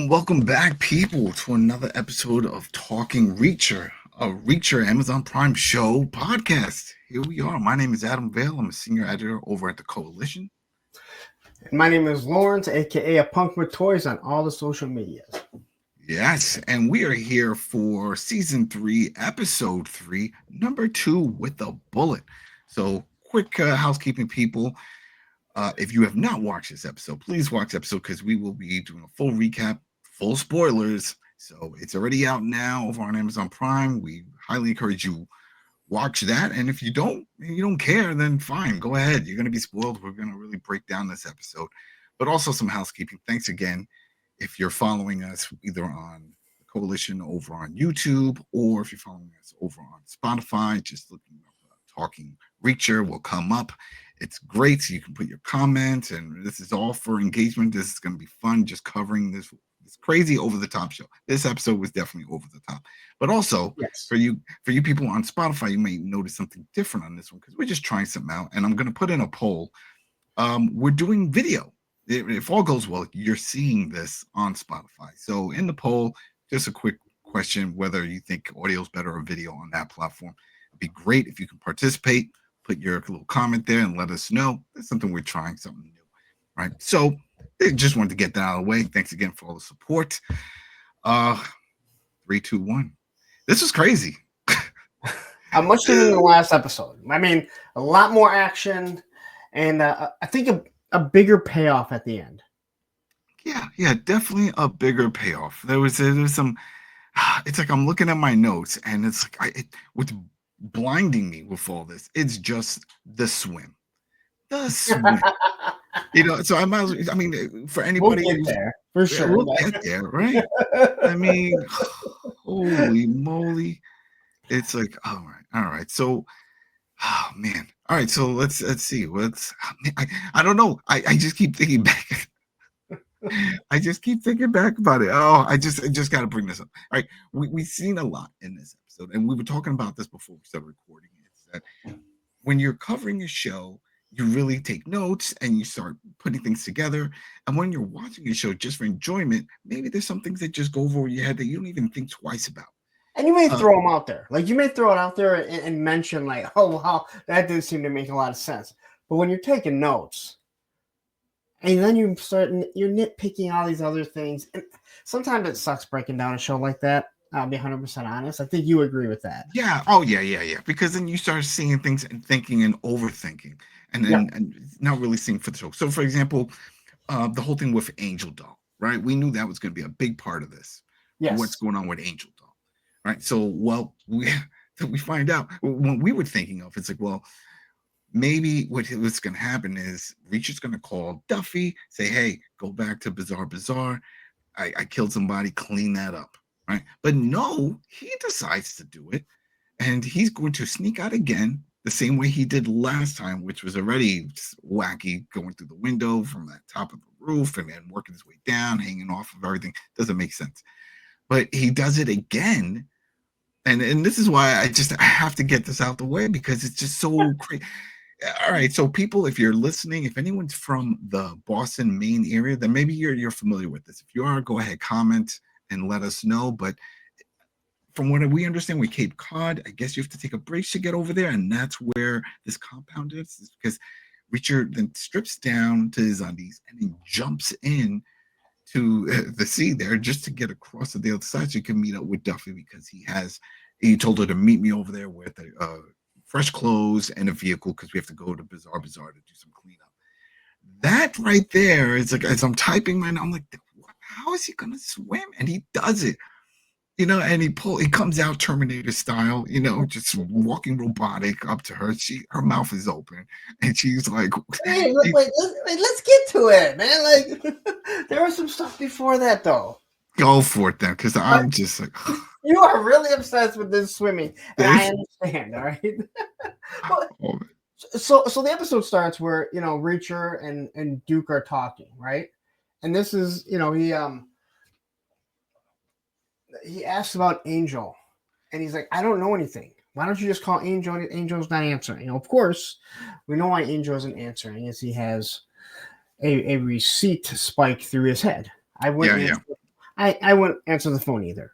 Welcome back, people, to another episode of Talking Reacher, a Reacher Amazon Prime show podcast. Here we are. My name is Adam Vale. I'm a senior editor over at the Koalition. And my name is Lawrence, aka a punk with toys on all the social medias. Yes, and we are here for season 3, episode 3, number 2 with a bullet. So, quick housekeeping, people. If you have not watched this episode, please watch the episode because we will be doing a full recap, full spoilers. So it's already out now over on Amazon Prime. We highly encourage you watch that. And if you don't care, then fine, go ahead. You're going to be spoiled. We're going to really break down this episode. But also some housekeeping. Thanks again if you're following us either on the Coalition over on YouTube or if you're following us over on Spotify, just looking up Talking Reacher will come up. It's great. So you can put your comments, and this is all for engagement. This is going to be fun, just covering this crazy over-the-top show. This episode was definitely over the top. But also, yes, for you people on Spotify, you may notice something different on this one because we're just trying something out. And I'm going to put in a poll. We're doing video. If all goes well, you're seeing this on Spotify. So in the poll, just a quick question, whether you think audio is better or video on that platform. It'd be great if you can participate. Put your little comment there and let us know. That's something we're trying, something new, right? So I just wanted to get that out of the way. Thanks again for all the support. 3, 2, 1. This was crazy. Much than the last episode. I mean, a lot more action, and I think a bigger payoff at the end. Yeah, definitely a bigger payoff. There's some. It's like I'm looking at my notes, and it's like what's blinding me with all this, it's just the swim. So I might as well, I mean, for anybody, we'll get there for sure. We'll get there, right? I mean, holy moly, it's like, all right. So, oh man, all right. So let's see. I don't know. I just keep thinking back. I just keep thinking back about it. Oh, I just got to bring this up. All right, we've seen a lot in this episode, and we were talking about this before we started recording. It's that when you're covering a show, you really take notes and you start putting things together. And when you're watching a show just for enjoyment, maybe there's some things that just go over your head that you don't even think twice about. And you may throw them out there. Like you may throw it out there and mention like, oh, wow, that didn't seem to make a lot of sense. But when you're taking notes, and then you're nitpicking all these other things. And sometimes it sucks breaking down a show like that. I'll be 100% honest. I think you agree with that. Yeah. Oh, yeah. Because then you start seeing things and thinking and overthinking and not really seeing for the show. So, for example, the whole thing with Angel Doll, right? We knew that was going to be a big part of this. Yes. What's going on with Angel Doll, right? So, we find out what we were thinking of. It's like, well, maybe what's going to happen is Reacher's going to call Duffy, say, hey, go back to Bazaar. I killed somebody, clean that up, right? But no, he decides to do it. And he's going to sneak out again the same way he did last time, which was already wacky, going through the window from that top of the roof and then working his way down, hanging off of everything. Doesn't make sense. But he does it again. And this is why I have to get this out the way because it's just so crazy. All right, so people, if you're listening, if anyone's from the Boston, Maine area, then maybe you're familiar with this. If you are, go ahead, comment and let us know. But from what we understand, with Cape Cod, I guess you have to take a bridge to get over there, and that's where this compound is because Reacher then strips down to his undies and then jumps in to the sea there just to get across to the other side so he can meet up with Duffy because he told her to meet me over there with fresh clothes and a vehicle because we have to go to Bazaar to do some cleanup. That right there is like, as I'm typing right now, I'm like, how is he gonna swim? And he does it, and he comes out Terminator style, just walking robotic up to her. Her mouth is open and she's like, hey, wait, let's get to it, man. Like there was some stuff before that though. Go for it then, because I'm just like You are really obsessed with this swimming, and I this. understand. All right. But Oh, so the episode starts where Reacher and Duke are talking, right? And this is he asks about Angel, and he's like, I don't know anything. Why don't you just call Angel? Angel's not answering. Of course, we know why Angel isn't answering is he has a receipt spike through his head. I yeah, wouldn't yeah. answer, I wouldn't answer the phone either.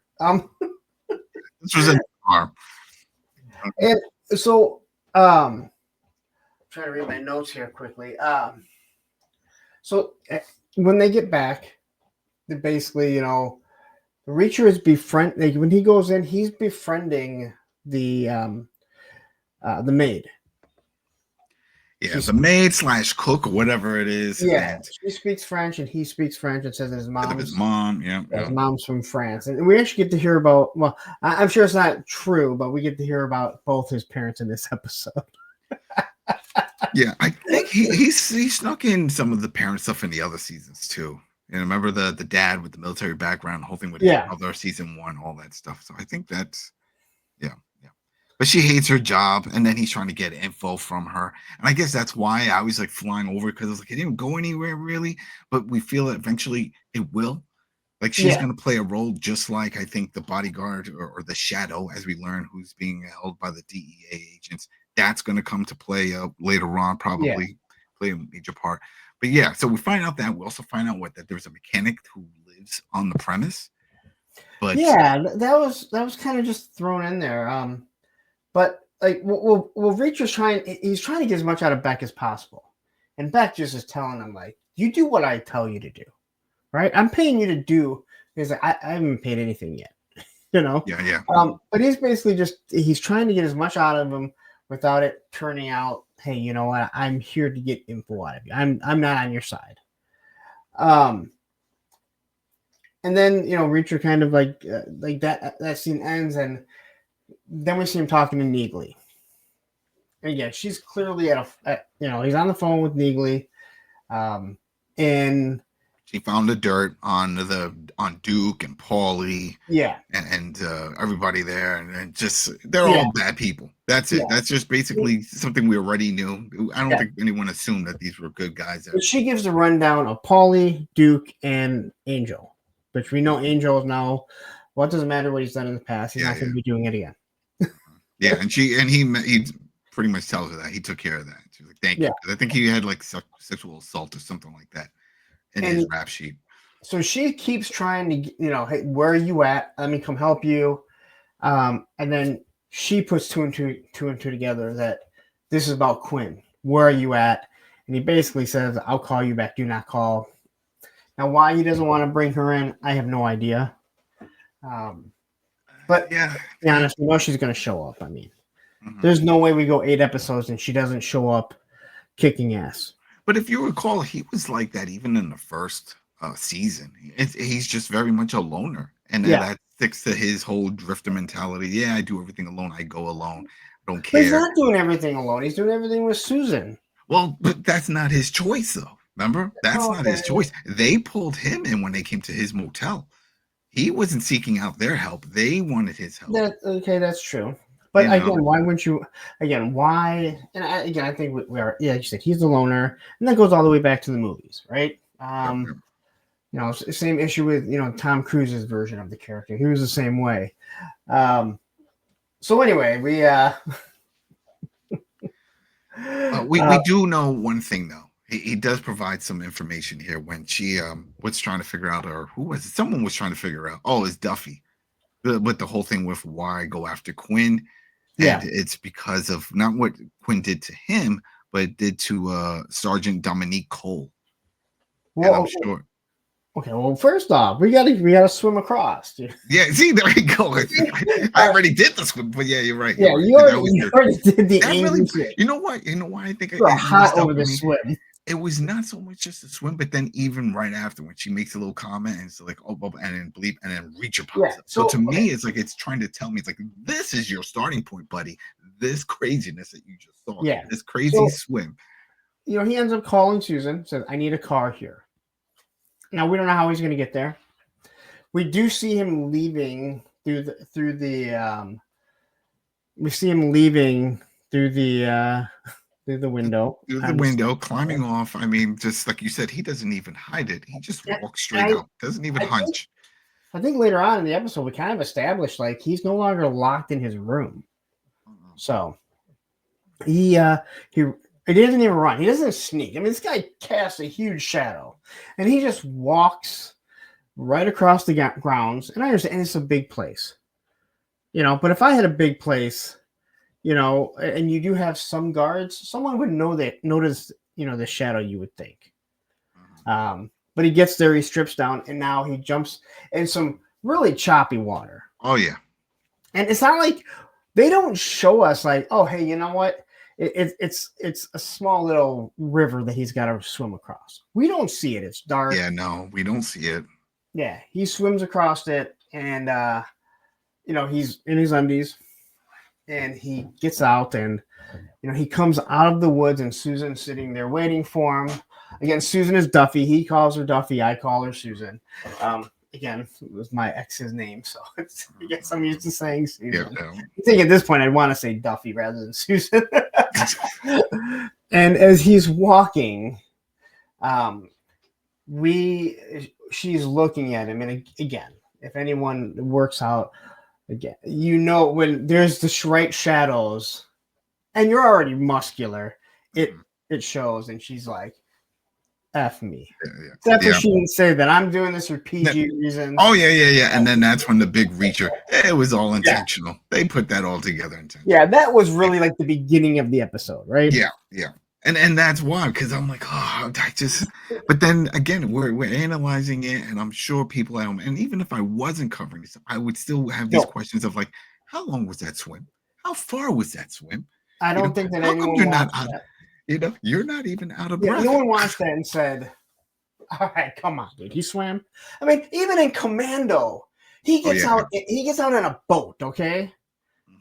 This was in car. And so trying to read my notes here quickly. So when they get back, they basically, Reacher is when he goes in, he's befriending the maid. Yeah, the maid / cook or whatever it is. Yeah, And she speaks French and he speaks French and says that his of his mom's mom. Yeah, his yeah. mom's from France. And we actually get to hear about, well, I'm sure it's not true, but we get to hear about both his parents in this episode. Yeah, I think he snuck in some of the parent stuff in the other seasons too. And remember the dad with the military background, the whole thing with his Yeah. mother, season 1, all that stuff. So I think that's yeah, yeah. But she hates her job, and then he's trying to get info from her. And I guess that's why I was like flying over because I was like, it didn't go anywhere really. But we feel that eventually it will. Like she's Yeah. going to play a role just like I think the bodyguard or the shadow, as we learn, who's being held by the DEA agents. That's going to come to play later on, probably play a major part. But yeah, so we find out that we also find out that there's a mechanic who lives on the premise. But yeah, that was kind of just thrown in there. But like, Reacher's he's trying to get as much out of Beck as possible, and Beck just is telling him like, you do what I tell you to do, right? I'm paying you to do because I haven't paid anything yet, yeah, yeah. But he's basically he's trying to get as much out of him without it turning out, hey, you know what? I'm here to get info out of you. I'm not on your side. And then Reacher kind of like that scene ends, and then we see him talking to Neagley. And yeah, she's clearly he's on the phone with Neagley, and she found the dirt on Duke and Paulie, yeah, and everybody there, and just they're all bad people. That's it. Yeah. That's just basically something we already knew. I don't think anyone assumed that these were good guys. But she gives the rundown of Paulie, Duke, and Angel, which we know Angel is now. What doesn't matter what he's done in the past? He's not going to be doing it again. Yeah, and he pretty much tells her that he took care of that. She's like, "Thank you." I think he had like sexual assault or something like that in his rap sheet. So she keeps trying to, hey, where are you at? Let me come help you. And then she puts two and two together that this is about Quinn. Where are you at? And he basically says, I'll call you back. Do not call. Now, why he doesn't want to bring her in, I have no idea. But yeah, to be honest, we know she's going to show up. I mean, there's no way we go 8 episodes and she doesn't show up kicking ass. But if you recall, he was like that even in the first season. He's just very much a loner. And that sticks to his whole drifter mentality. Yeah, I do everything alone. I go alone. I don't care. But he's not doing everything alone. He's doing everything with Susan. Well, but that's not his choice, though. Remember? That's not his choice. They pulled him in when they came to his motel. He wasn't seeking out their help. They wanted his help. That's true. But again, why wouldn't you? Again, why? And I think we are. Yeah, like you said, he's the loner, and that goes all the way back to the movies, right? Same issue with Tom Cruise's version of the character. He was the same way. So anyway, we do know one thing though. He does provide some information here when she was trying to figure out, or who was it? Someone was trying to figure out. Oh, it's Duffy. With the whole thing with why go after Quinn. And it's because of not what Quinn did to him, but it did to Sergeant Dominique Cole. Well, and I'm sure. Okay, well, first off, we gotta swim across, dude. Yeah, see, there we go. I already did the swim, but yeah, you're right. Yeah, you already did the angry swim. You know what? I think you're hot over the swim. It was not so much just the swim, but then even right after when she makes a little comment and it's like, oh, and then bleep, and then Reacher pops up. So to me, it's like it's trying to tell me, it's like, this is your starting point, buddy. This craziness that you just saw. Yeah. This crazy swim. He ends up calling Susan, says, I need a car here. Now, we don't know how he's going to get there. we do see him leaving through the we see him leaving through the window. Through the window, climbing off. I mean, just like you said, he doesn't even hide it. He just walks straight out. Doesn't even hunch. I think later on in the episode, we kind of established like he's no longer locked in his room. So he doesn't even run. He doesn't sneak. I mean, this guy casts a huge shadow, and he just walks right across the grounds. And I understand it's a big place, but if I had a big place, and you do have some guards, someone would notice, the shadow, you would think. But he gets there, he strips down, and now he jumps in some really choppy water. Oh, yeah. And it's not like they don't show us like, oh, hey, you know what? It's a small little river that he's got to swim across. We don't see it. It's dark. Yeah, no, we don't see it. Yeah, he swims across it, and he's in his undies, and he gets out, and he comes out of the woods, and Susan's sitting there waiting for him. Again, Susan is Duffy. He calls her Duffy. I call her Susan. Again, it was my ex's name, so I guess I'm used to saying Susan. Yeah, I think at this point I'd want to say Duffy rather than Susan. And as he's walking, she's looking at him, and again, if anyone works out, again, when there's the right shadows, and you're already muscular, it shows, and she's like, F me. Except for she didn't say that I'm doing this for PG reasons. Oh, yeah. And then that's when the big reacher, it was all intentional. Yeah. They put that all together. Yeah, that was really like the beginning of the episode, right? Yeah. And that's why, because I'm like, but then again, we're analyzing it, and I'm sure people at home, and even if I wasn't covering this, I would still have these questions of like, how long was that swim? How far was that swim? I don't think that anyone wants that. You're not even out of breath. No one watched that and said, all right, come on, dude. He swam. I mean, even in Commando, he gets out. He gets out in a boat, okay?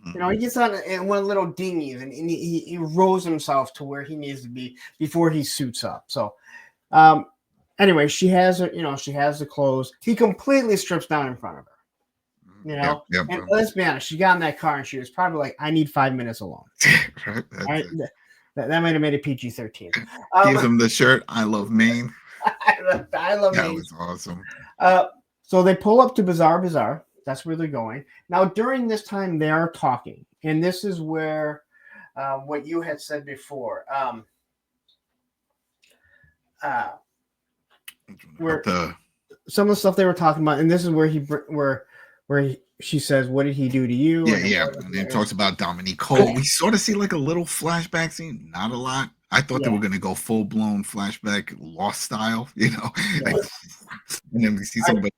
Mm-hmm. He gets out in one of the little dinghies, and he rows himself to where he needs to be before he suits up. So, anyway, she has the clothes. He completely strips down in front of her. And let's be honest, she got in that car and she was probably like, I need 5 minutes alone. Right? That might have made it PG-13. Gives him the shirt. I love Maine. I love Maine. That was awesome. So they pull up to Bazaar. That's where they're going. Now, during this time, they are talking. And this is where what you had said before. Where some of the stuff they were talking about, and this is where she says, what did he do to you? Yeah. And then talks about Dominique Cole. We sort of see like a little flashback scene, not a lot. I thought they were going to go full-blown flashback Lost style, like, and then we see somebody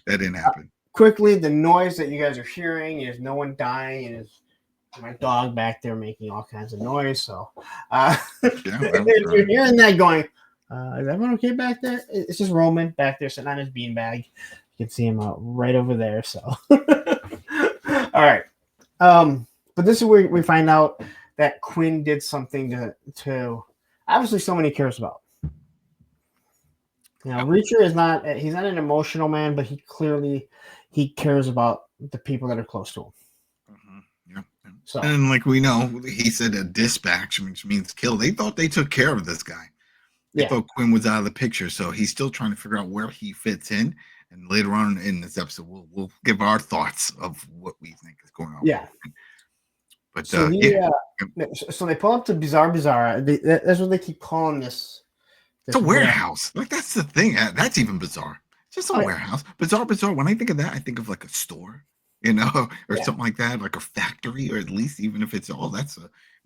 that didn't happen. Quickly, the noise that you guys are hearing is no one dying, and is my dog back there making all kinds of noise. So you're hearing that going, is everyone okay back there? It's just Roman back there sitting on his beanbag. You can see him right over there. So, all right. But this is where we find out that Quinn did something to obviously someone he cares about. Reacher is he's not an emotional man, but he cares about the people that are close to him. So, and like we know, he said a dispatch, which means kill. They thought they took care of this guy. They thought Quinn was out of the picture, so he's still trying to figure out where he fits in. And later on in this episode, we'll give our thoughts of what we think is going on. Yeah. But so they pull up to Bazaar. That's what they keep calling this. It's a warehouse. Like, that's the thing. That's even bizarre. It's just a warehouse. Bizarre. When I think of that, I think of like a store, or something like that, like a factory, or at least even if it's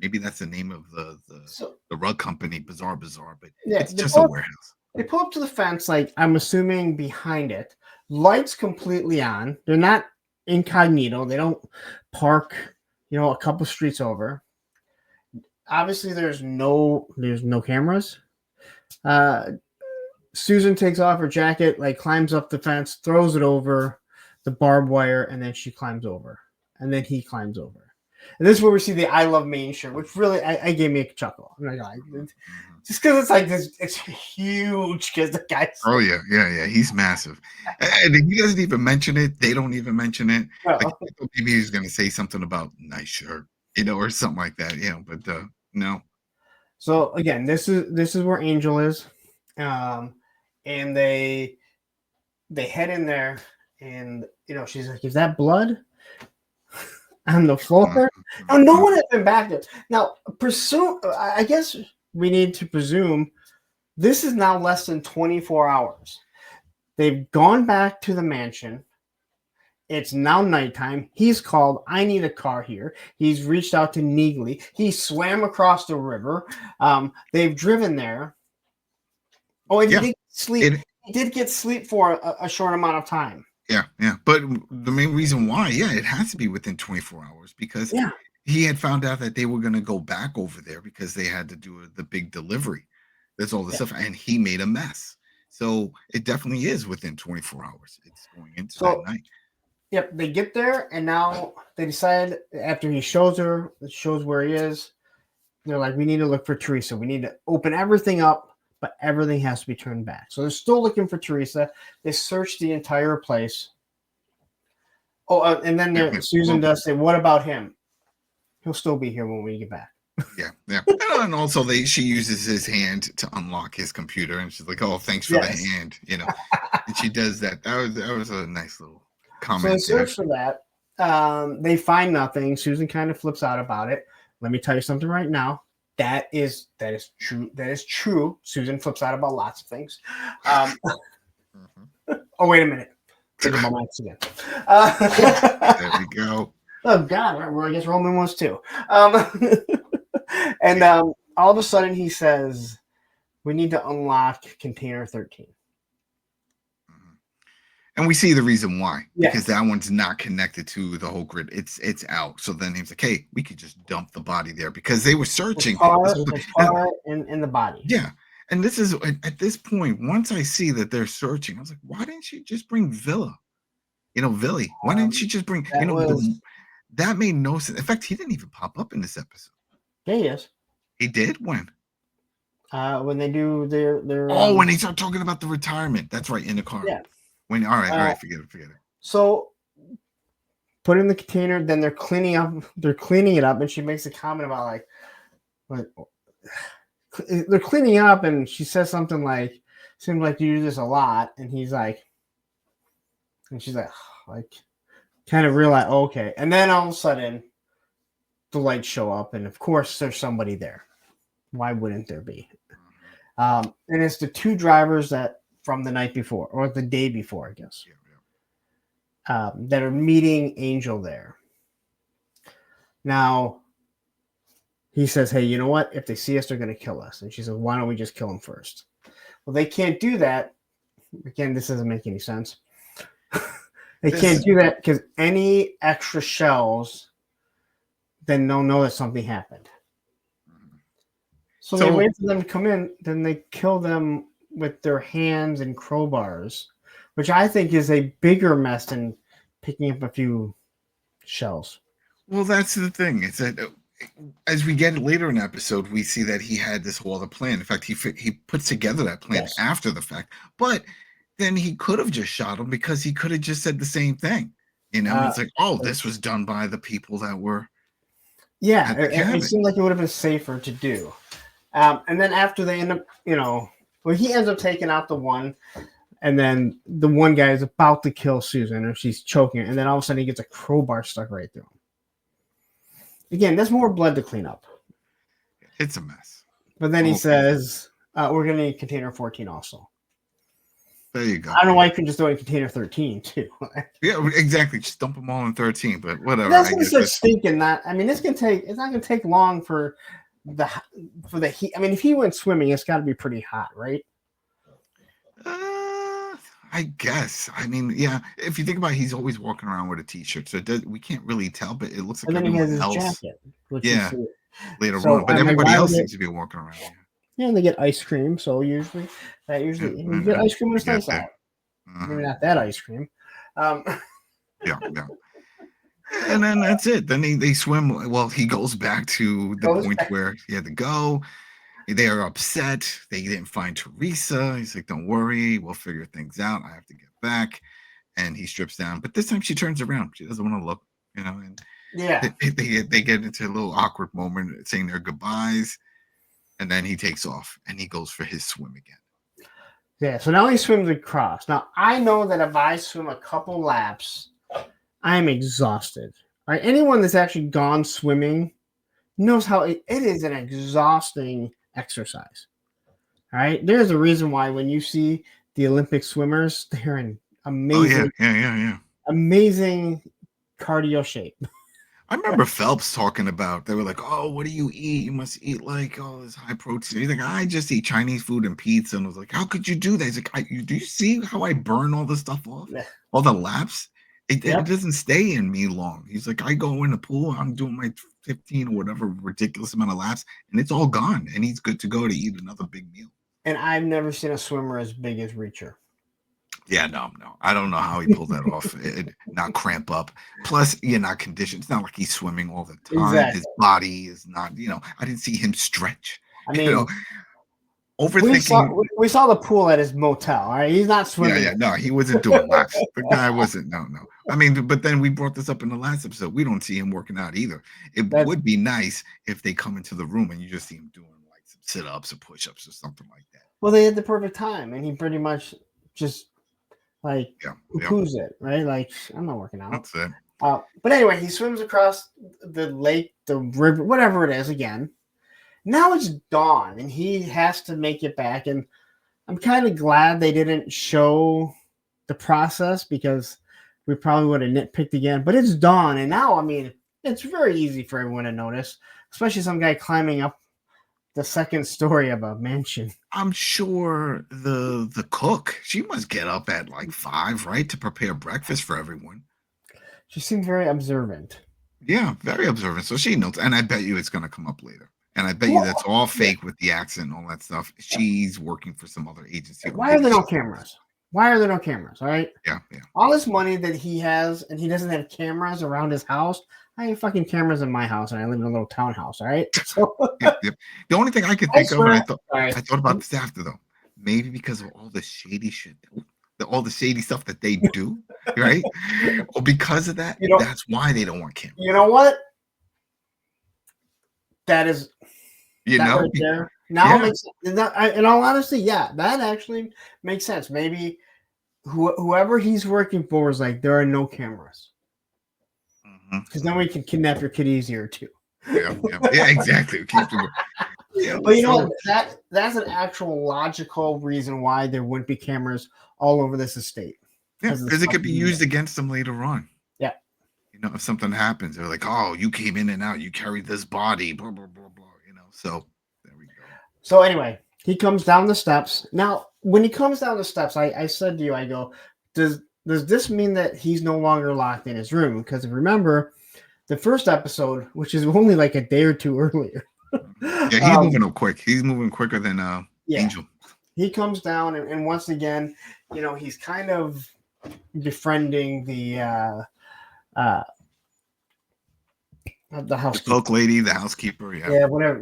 maybe that's the name of the rug company, Bizarre. But it's just a warehouse. They pull up to the fence, like I'm assuming behind it. Lights completely on. They're not incognito. They don't park, a couple streets over. Obviously, there's no cameras. Susan takes off her jacket, like climbs up the fence, throws it over the barbed wire, and then she climbs over. And then he climbs over. And this is where we see the "I love Maine" shirt, which really I gave me a chuckle. I'm not gonna lie. Just because it's like this, it's huge. Because the guy's Oh yeah. He's massive, and he doesn't even mention it. They don't even mention it. Like no. I thought maybe he's gonna say something about nice shirt, or something like that. But no. So again, this is where Angel is, and they head in there, and she's like, "Is that blood on the floor?" Now, no one has been back there. Now, I guess we need to presume this is now less than 24 hours. They've gone back to the mansion. It's now nighttime. He's called, "I need a car here." He's reached out to Neagley. He swam across the river. They've driven there. Oh, and he did sleep. He did get sleep for a short amount of time. Yeah. But the main reason why, it has to be within 24 hours because he had found out that they were going to go back over there because they had to do the big delivery. That's all the stuff. And he made a mess. So it definitely is within 24 hours. It's going into that night. Yep. They get there and now they decide after he shows where he is. They're like, "We need to look for Teresa. We need to open everything up, but everything has to be turned back." So they're still looking for Teresa. They search the entire place. Oh, and then Susan does say, "What about him? He'll still be here when we get back." Yeah. And also she uses his hand to unlock his computer and she's like, "Oh, thanks for the hand," and she does that. That was a nice little comment. So they search for that. They find nothing. Susan kind of flips out about it. Let me tell you something right now. That is true. That is true. Susan flips out about lots of things. Oh, wait a minute. Think about my again. There we go. Oh God, I guess Roman was too. And all of a sudden he says, "We need to unlock container 13." And we see the reason why, because that one's not connected to the whole grid. It's out. So then he's like, "Hey, we could just dump the body there," because they were searching the car in the body. Yeah. And this is at this point, once I see that they're searching, I was like, why didn't she just bring Villa? Villy. Why didn't she just bring that made no sense. In fact, he didn't even pop up in this episode. Yeah, he is. He did? When? When they do their when they start talking about the retirement. That's right, in the car. Yeah. All right, forget it. So put in the container, then they're cleaning it up, and she makes a comment about like they're cleaning up, and she says something like, "Seems like you do this a lot," and he's like, and she's like kind of realize, okay, and then all of a sudden the lights show up, and of course there's somebody there. Why wouldn't there be? And it's the two drivers that from the night before or the day before, I guess, that are meeting Angel there. Now he says, "Hey, you know what? If they see us, they're going to kill us." And she says, "Why don't we just kill them first?" Well, they can't do that. Again, this doesn't make any sense. They can't do that because any extra shells, then they'll know that something happened. So they wait for them to come in, then they kill them with their hands and crowbars, which I think is a bigger mess than picking up a few shells. Well, that's the thing. It's that as we get later in the episode, we see that he had this whole other plan. In fact, he puts together that plan after the fact. But then he could have just shot him because he could have just said the same thing. It's like, "Oh, this was done by the people that were." Yeah, it seemed like it would have been safer to do. And then after they end up, he ends up taking out the one, and then the one guy is about to kill Susan, and she's choking her, and then all of a sudden he gets a crowbar stuck right through him. Again, there's more blood to clean up. It's a mess. But then he says, "We're going to need container 14 also." There you go. I don't know why you couldn't just throw in container 13 too. Yeah, exactly. Just dump them all in 13, but whatever. That's going to start stinking. It's not going to take long for the heat. I mean, if he went swimming, it's got to be pretty hot, right? I guess. I mean, yeah. If you think about it, he's always walking around with a t-shirt, so we can't really tell. But it looks like and then he has his else. Jacket. Later on, but everybody else seems to be walking around. Yeah, and they get ice cream. So usually you get ice cream when it's nice out. Maybe not that ice cream. Yeah. And then that's it. Then they swim. Well, he goes back to the Goes point back. where he had to go. They are upset. They didn't find Teresa. He's like, "Don't worry, we'll figure things out. I have to get back." And he strips down. But this time she turns around. She doesn't want to look, and Yeah. they get into a little awkward moment saying their goodbyes. And then he takes off and he goes for his swim again. Yeah. So now he swims across. Now I know that if I swim a couple laps, I am exhausted. All right. Anyone that's actually gone swimming knows how it is an exhausting exercise. All right. There's a reason why when you see the Olympic swimmers, they're in Oh yeah, amazing, amazing cardio shape. I remember Phelps talking about, they were like, "Oh, what do you eat? You must eat like all this high protein." He's like, "I just eat Chinese food and pizza." And I was like, "How could you do that?" He's like, "Do you see how I burn all this stuff off? All the laps? It Yep. doesn't stay in me long." He's like, "I go in the pool, I'm doing my 15 or whatever ridiculous amount of laps, and it's all gone. And he's good to go to eat another big meal." And I've never seen a swimmer as big as Reacher. Yeah, no. I don't know how he pulled that off. Not cramp up. Plus, you're not conditioned. It's not like he's swimming all the time. Exactly. His body is not, I didn't see him stretch. I mean, Overthinking. we saw the pool at his motel. All right, he's not swimming. Yeah. No, he wasn't doing laps. The guy wasn't. No. I mean, but then we brought this up in the last episode. We don't see him working out either. It would be nice if they come into the room and you just see him doing like some sit-ups or push-ups or something like that. Well, they had the perfect time, and he pretty much just like who's it, right? Like, I'm not working out. That's it. But anyway, he swims across the lake, the river, whatever it is again. Now it's dawn, and he has to make it back. And I'm kind of glad they didn't show the process because we probably would have nitpicked again. But it's dawn, and now, I mean, it's very easy for everyone to notice, especially some guy climbing up the second story of a mansion. I'm sure the cook, she must get up at like 5, right, to prepare breakfast for everyone. She seemed very observant. Yeah, very observant. So she knows, and I bet you it's going to come up later. And I bet you that's all fake with the accent and all that stuff. She's working for some other agency. Why are there no cameras? Why are there no cameras? All right. Yeah. All this money that he has, and he doesn't have cameras around his house. I have fucking cameras in my house, and I live in a little townhouse. All right. So yep. The only thing I could think of, and I thought about this after though, maybe because of all the shady shit, all the shady stuff that they do, right? Or because of that, that's why they don't want cameras. You know what? That is, right there. Now, makes, in all honesty, that actually makes sense. Maybe whoever he's working for is like, there are no cameras. Because then we can kidnap your kid easier too. Yeah, exactly. But you know what? That's an actual logical reason why there wouldn't be cameras all over this estate. Yeah, because it could be used against them later on. Yeah. If something happens, they're like, "Oh, you came in and out, you carried this body, blah blah blah blah." So there we go. So anyway, he comes down the steps. Now, when he comes down the steps, I said to you, I go, does this mean that he's no longer locked in his room? Because remember, the first episode, which is only like a day or two earlier. Yeah, he's moving up quick. He's moving quicker than Angel. He comes down, and once again, he's kind of befriending the housekeeper. The cloak lady, the housekeeper. Yeah, whatever.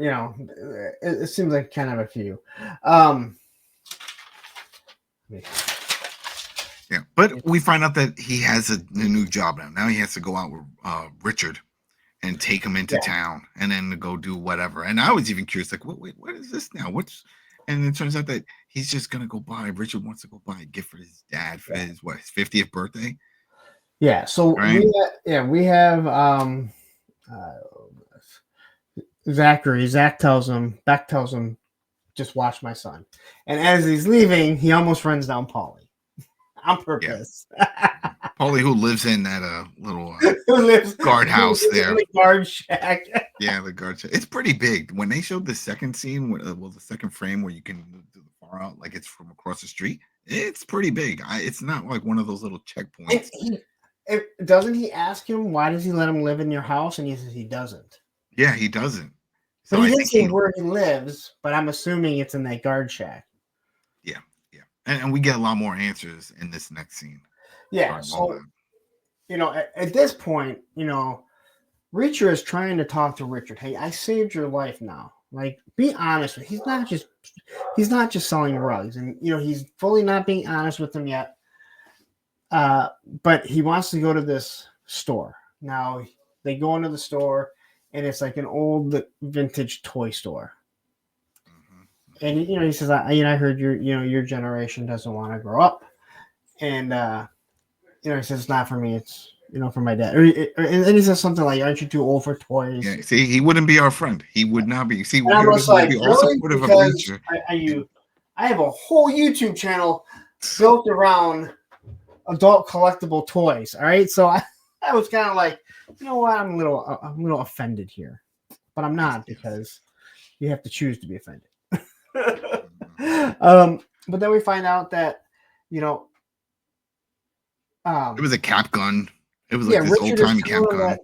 It seems like kind of a few. Yeah, but we find out that he has a new job now. Now he has to go out with Richard and take him into town, and then to go do whatever. And I was even curious, like, wait, what is this now? And it turns out that he's just gonna go buy. Richard wants to go buy a gift for his dad for his 50th birthday. Yeah. So right? we have Zachary. Beck tells him, just watch my son. And as he's leaving, he almost runs down Paulie. On purpose. Yeah. Paulie, who lives in that little guardhouse there. The guard shack. Yeah, the guard shack. It's pretty big. When they showed the second scene, the second frame where you can move to the far out, like it's from across the street, it's pretty big. It's not like one of those little checkpoints. Doesn't he ask him, why does he let him live in your house? And he says he doesn't. Yeah, he doesn't. So he didn't say where he lives, but I'm assuming it's in that guard shack. Yeah. And we get a lot more answers in this next scene. Yeah. So at this point, Reacher is trying to talk to Richard. Hey, I saved your life now. Like, be honest with him. He's not just selling rugs, and he's fully not being honest with him yet. But he wants to go to this store. Now they go into the store, and it's like an old vintage toy store. And he says, I heard your generation doesn't want to grow up, and he says it's not for me. It's for my dad. And he says something like, "Aren't you too old for toys?" Yeah, see, he wouldn't be our friend. He would not be. See, I was like, be all really? supportive of Because Reacher. I have a whole YouTube channel built around adult collectible toys. All right, so I was kind of like, you know what? I'm a little offended here, but I'm not because you have to choose to be offended. But then we find out that it was a cap gun. It was like this Richard old timey cap gun.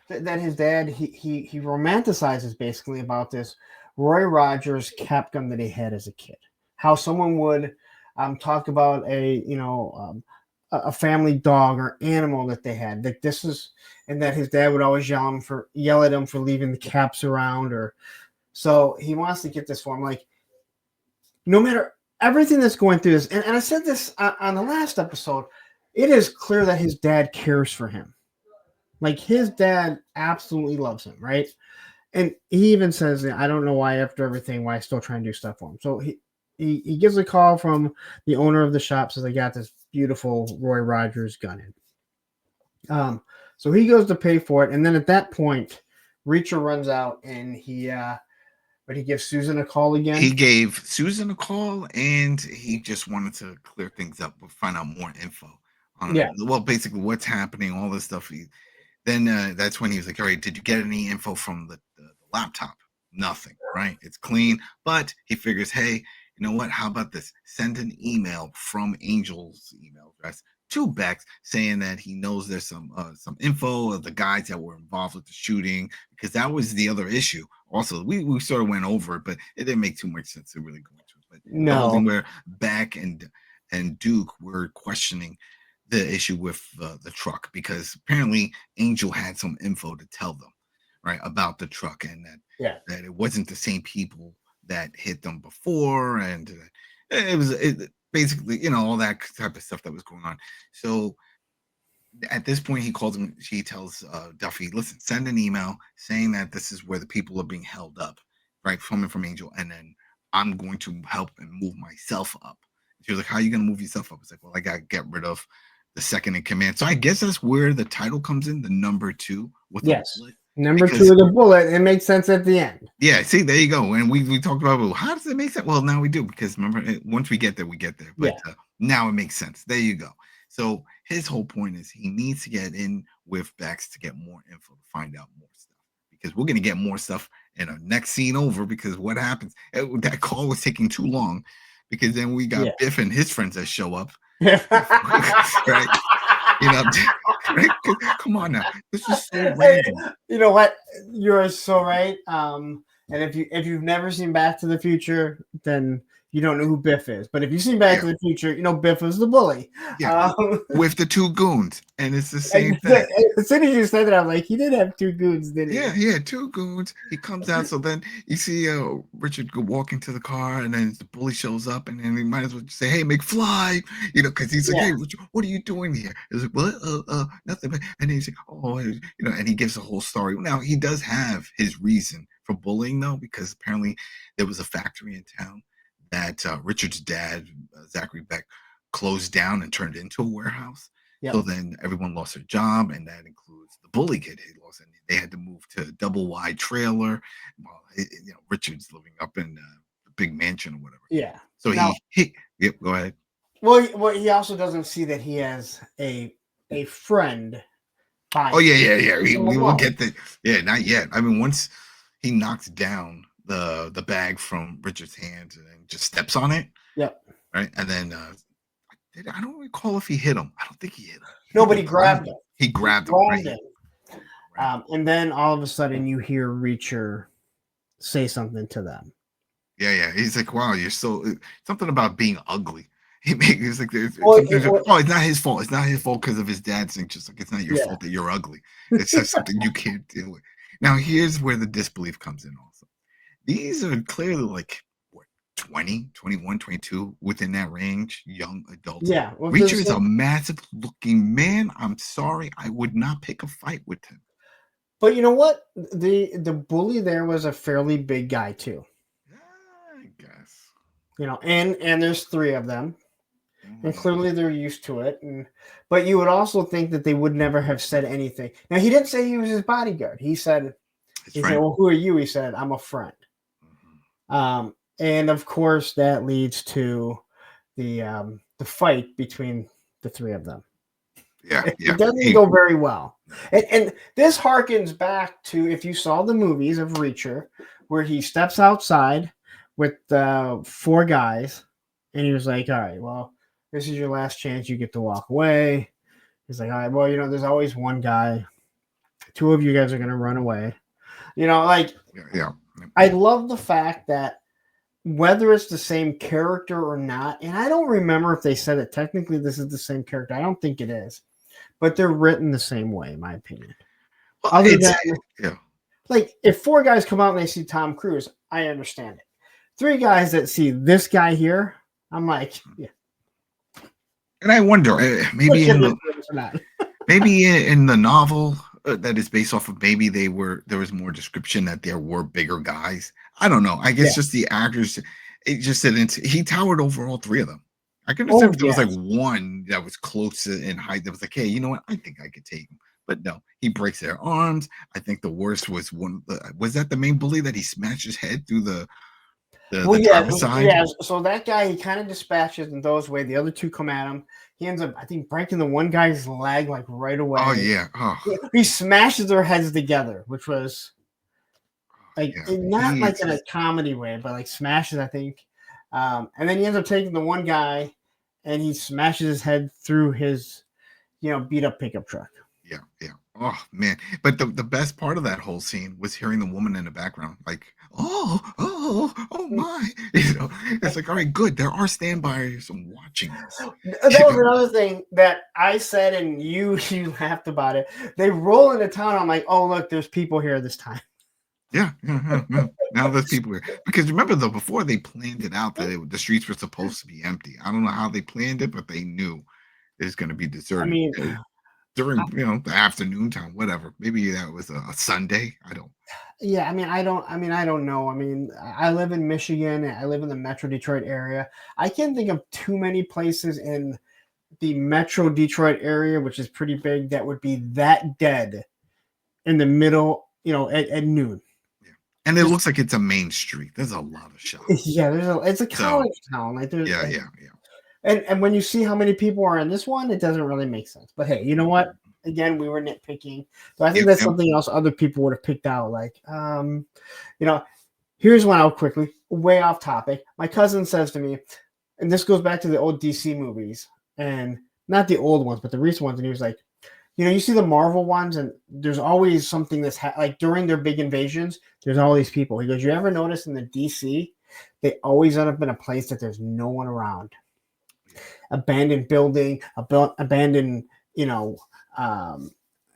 That his dad he romanticizes basically about this Roy Rogers cap gun that he had as a kid. How someone would talk about a family dog or animal that they had. That this is, and that his dad would always yell at him for leaving the caps around, or so he wants to get this for him. Like, no matter everything that's going through this, and I said this on the last episode, it is clear that his dad cares for him. Like, his dad absolutely loves him, right? And he even says, I don't know why after everything, why I still try and do stuff for him. So he gives a call from the owner of the shop, says they got this beautiful Roy Rogers gun in. So he goes to pay for it, and then at that point, Reacher runs out and he gives Susan a call again. He gave Susan a call, and he just wanted to clear things up, find out more info on well, basically what's happening, all this stuff. Then that's when he was like, all right, did you get any info from the laptop? Nothing, right? It's clean. But he figures, hey, you know what? How about this? Send an email from Angel's email address to Beck saying that he knows there's some info of the guys that were involved with the shooting, because that was the other issue. Also, we sort of went over it, but it didn't make too much sense to really go into it. But the whole thing where Beck and Duke were questioning the issue with the truck, because apparently Angel had some info to tell them, right, about the truck, and that it wasn't the same people that hit them before, and it was basically all that type of stuff that was going on. So at this point, he calls him. She tells Duffy, "Listen, send an email saying that this is where the people are being held up, right, coming from Angel, and then I'm going to help and move myself up." She was like, "How are you going to move yourself up?" I was like, "Well, I got to get rid of the second in command." So I guess that's where the title comes in, the number 2 with the bullet. Number 2 with the bullet. It makes sense at the end. Yeah, see, there you go. And we talked about, well, how does it make sense? Well, now we do, because remember, once we get there, we get there. But now it makes sense. There you go. So his whole point is he needs to get in with Bex to get more info, to find out more stuff, because we're going to get more stuff in our next scene over, because what happens, that call was taking too long, because then we got Biff and his friends that show up. Right? Right? Come on now. This is so random. You know what? You're so right. And if you've never seen Back to the Future, then you don't know who Biff is. But if you've seen Back to the Future, Biff is the bully. Yeah, with the 2 goons, and it's the same thing. As soon as you said that, I'm like, he did have 2 goons, didn't he? Yeah, he had 2 goons. He comes out, so then you see Richard go walking to the car, and then the bully shows up, and then he might as well say, "Hey, McFly," because he's like, "Hey, Richard, what are you doing here?" He's like, "Well, nothing." And then he's like, "Oh," and he gives a whole story. Now he does have his reason for bullying, though, because apparently there was a factory in town that Richard's dad, Zachary Beck, closed down and turned into a warehouse. So then everyone lost their job, and that includes the bully kid. He lost, and they had to move to a double wide trailer. Well, Richard's living up in a big mansion or whatever. Yeah. So now, yep. Go ahead. Well, he also doesn't see that he has a friend. Oh yeah. We will get that. Yeah, not yet. I mean, once he knocks down the bag from Richard's hands and then just steps on it. Yep. Right, and then. I don't recall if he hit him. I don't think he hit him. No, but he grabbed him. He grabbed him. Right. And then all of a sudden you hear Reacher say something to them. Yeah. He's like, "Wow, you're so..." Something about being ugly. It's like there's Well, sometimes, oh, it's not his fault. It's not his fault because of his dad's thing. Just like it's not your yeah. fault that you're ugly. It's just something you can't deal with. Now, here's where the disbelief comes in also. These are clearly like what 20, 21, 22 within that range, young adults. Yeah. Well, Reacher is a massive looking man. I'm sorry, I would not pick a fight with him. but you know what? The bully there was a fairly big guy too. I guess. And there's three of them. And Mhm. clearly they're used to it. But you would also think that they would never have said anything. Now he didn't say he was his bodyguard. He said, "Well, who are you?" He said, "I'm a friend." And of course that leads to the fight between the three of them. Yeah, It doesn't go very well. And this harkens back to if you saw the movies of Reacher, where he steps outside with four guys, and he was like, "All right, well, this is your last chance. You get to walk away." He's like, "All right, well, there's always one guy. Two of you guys are going to run away." Yeah. I love the fact that whether it's the same character or not, and I don't remember if they said it technically this is the same character. I don't think it is, but they're written the same way, in my opinion. Well, Other than yeah. like if four guys come out and they see Tom Cruise, I understand it. Three guys that see this guy here, I'm like, yeah. And I wonder, maybe in the novel that is based off of, maybe there was more description that there were bigger guys. I don't know. I guess just the actors, it just didn't. He towered over all three of them. I could understand if there was like one that was close in height that was like, hey, you know what? I think I could take him. But no, he breaks their arms. I think the worst was was that the main bully that he smashed his head through the driver's side? Yeah. So that guy, he kind of dispatches and throws away. The other two come at him. He ends up, I think, breaking the one guy's leg like right away. Oh yeah. Oh. He smashes their heads together, which was like not like in a comedy way, but like smashes, I think. And then he ends up taking the one guy, and he smashes his head through his, beat up pickup truck. Yeah. Oh man! But the best part of that whole scene was hearing the woman in the background, like, oh my! It's like, all right, good. There are standbys watching this. That was another thing that I said, and you laughed about it. They roll into town. I'm like, oh look, there's people here this time. Yeah. Now there's people here because remember though, before they planned it out that the streets were supposed to be empty. I don't know how they planned it, but they knew it's going to be deserted. I mean, during the afternoon time, whatever. Maybe that was a Sunday. I don't. Yeah, I don't know. I mean, I live in Michigan. I live in the Metro Detroit area. I can't think of too many places in the Metro Detroit area, which is pretty big, that would be that dead in the middle, at noon. Yeah. And it looks like it's a main street. There's a lot of shops. Yeah, it's a college town. Like there's yeah. And when you see how many people are in this one, it doesn't really make sense. But hey, you know what? Again, we were nitpicking. So I think that's something else other people would have picked out. Like, here's one out quickly, way off topic. My cousin says to me, and this goes back to the old DC movies, and not the old ones, but the recent ones. And he was like, you see the Marvel ones, and there's always something that's like during their big invasions, there's all these people. He goes, you ever notice in the DC, they always end up in a place that there's no one around. Abandoned building, abandoned,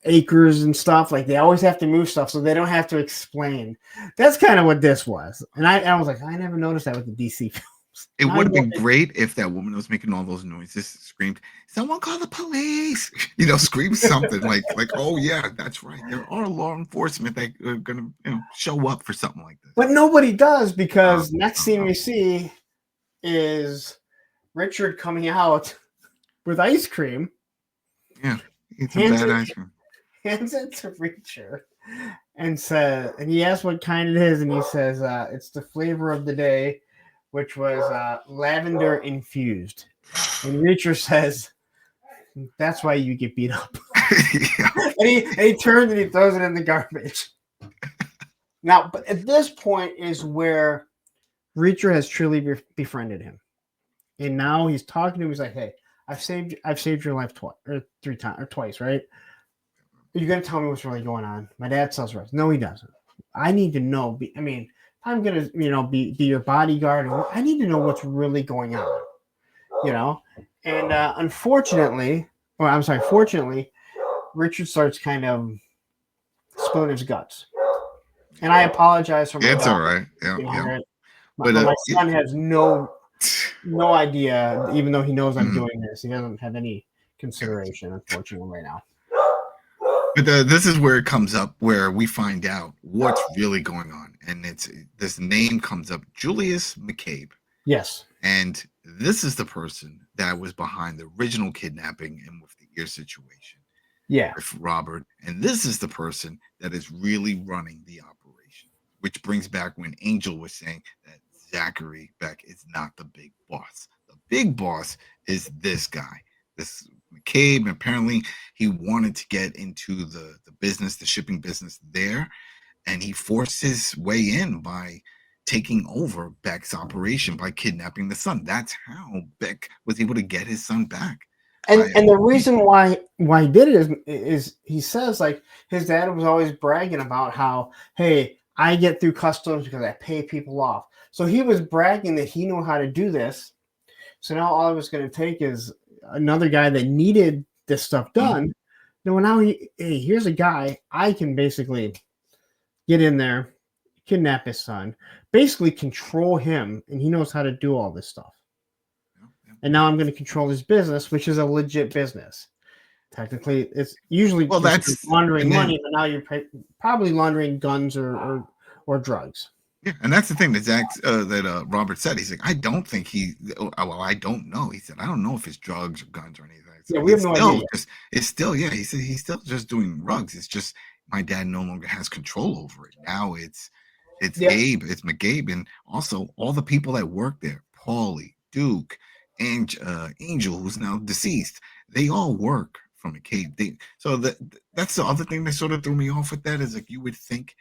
acres and stuff. Like they always have to move stuff, so they don't have to explain. That's kind of what this was. And I was like, I never noticed that with the DC films. It would have been great if that woman was making all those noises, screamed, "Someone call the police!" Scream something like, "Oh yeah, that's right. There are law enforcement that are gonna, show up for something like this." But nobody does because next scene we see is Richard coming out with ice cream. Yeah, it's a bad ice cream. Hands it to Reacher and he asks what kind it is, and he says it's the flavor of the day, which was lavender infused. And Reacher says, "That's why you get beat up." and he turns and he throws it in the garbage. Now, but at this point is where Reacher has truly befriended him. And now he's talking to him. He's like, "Hey, I've saved your life twice, right? You're gonna tell me what's really going on." My dad sells rights. No, he doesn't. I need to know. I'm gonna, be your bodyguard. I need to know what's really going on. And fortunately, Richard starts kind of spilling his guts. And I apologize for my It's all daughter. right. Yeah, You yeah. hear it. But But my son has no idea, even though he knows I'm Mhm. doing this. He doesn't have any consideration, unfortunately, right now. But this is where it comes up, where we find out what's really going on, and it's this name comes up, Julius McCabe, Yes. and this is the person that was behind the original kidnapping and with the ear situation Yeah. with Robert, and this is the person that is really running the operation, which brings back when Angel was saying that Zachary Beck is not the big boss. The big boss is this guy, this McCabe. Apparently, he wanted to get into the business, the shipping business there, and he forced his way in by taking over Beck's operation by kidnapping the son. That's how Beck was able to get his son back. And the reason why he did it is he says, like, his dad was always bragging about how, hey, I get through customs because I pay people off. So he was bragging that he knew how to do this. So now all it was going to take is another guy that needed this stuff done. Now here's a guy I can basically get in there, kidnap his son, basically control him, and he knows how to do all this stuff. And now I'm going to control his business, which is a legit business. Technically, it's usually that's laundering money, but now you're probably laundering guns or drugs. Yeah, and that's the thing that Robert said. He's like, I don't think I don't know. He said, I don't know if it's drugs or guns or anything. Yeah, we have no idea. It's still, yeah. He said he's still just doing drugs. It's just my dad no longer has control over it. Now it's Abe, it's McGabe, and also all the people that work there, Paulie, Duke, and Angel, who's now deceased. They all work for McCabe. So that's the other thing that sort of threw me off with that is like you would think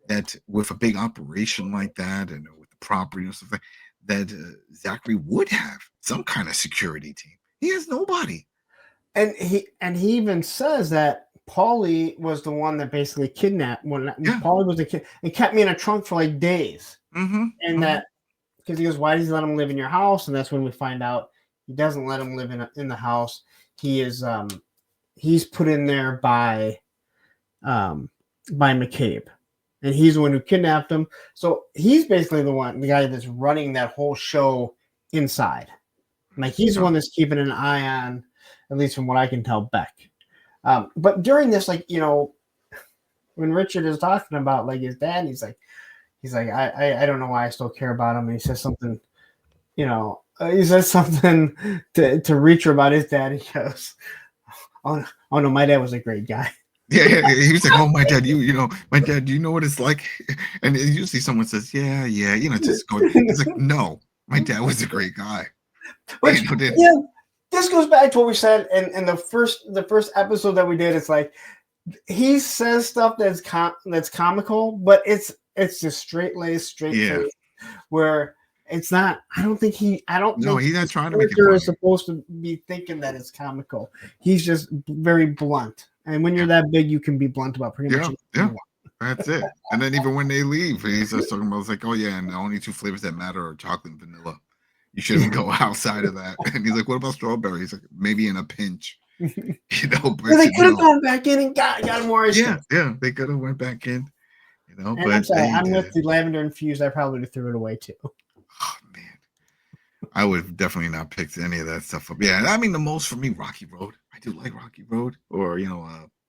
that with a big operation like that and with the property and stuff like that, Zachary would have some kind of security team. He has nobody. And he even says that Paulie was the one that basically kidnapped Paulie was the kid and kept me in a trunk for like days. And that because he goes, why does he let him live in your house? And that's when we find out he doesn't let him live in the house. He is he's put in there by McCabe. And he's the one who kidnapped him. So he's basically the guy that's running that whole show inside. Like he's the one that's keeping an eye on, at least from what I can tell, Beck. But during this, like, when Richard is talking about like his dad, he's like, I don't know why I still care about him. And he says something, he says something to Reacher about his dad. He goes, oh no, my dad was a great guy. Yeah. He was like, oh, my dad, my dad, do you know what it's like? And usually someone says, yeah, just go. It's like, no, my dad was a great guy. Which, this goes back to what we said in the first episode that we did. It's like he says stuff that's comical, but it's just straight laced, straight face, where it's not. I don't think he's not trying to make it funny. Is supposed to be thinking that it's comical. He's just very blunt. And when you're that big, you can be blunt about pretty much anything. That's it. And then even when they leave, he's just talking about, it's like, oh yeah, and the only two flavors that matter are chocolate and vanilla. You shouldn't go outside of that. And he's like, what about strawberry? He's like, maybe in a pinch. But they could have gone back in and got more ice cream. Yeah, they could have went back in. And but I'm sorry, I'm with the lavender infused. I probably would have threw it away too. Oh man. I would have definitely not picked any of that stuff up. Yeah, I mean the most for me, Rocky Road. I do like Rocky Road, or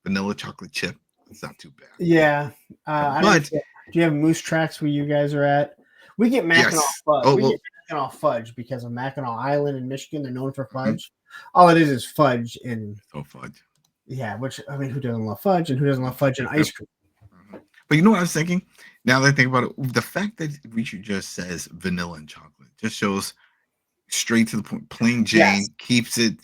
vanilla chocolate chip. It's not too bad. Yeah, do you have Moose Tracks where you guys are at? We get Mackinac fudge. We get Mackinac fudge because of Mackinac Island in Michigan. They're known for fudge. All it is fudge and fudge. Yeah, which I mean, who doesn't love fudge and who doesn't love fudge and ice cream? But you know what I was thinking? Now that I think about it, the fact that Richard just says vanilla and chocolate just shows straight to the point. Plain Jane keeps it,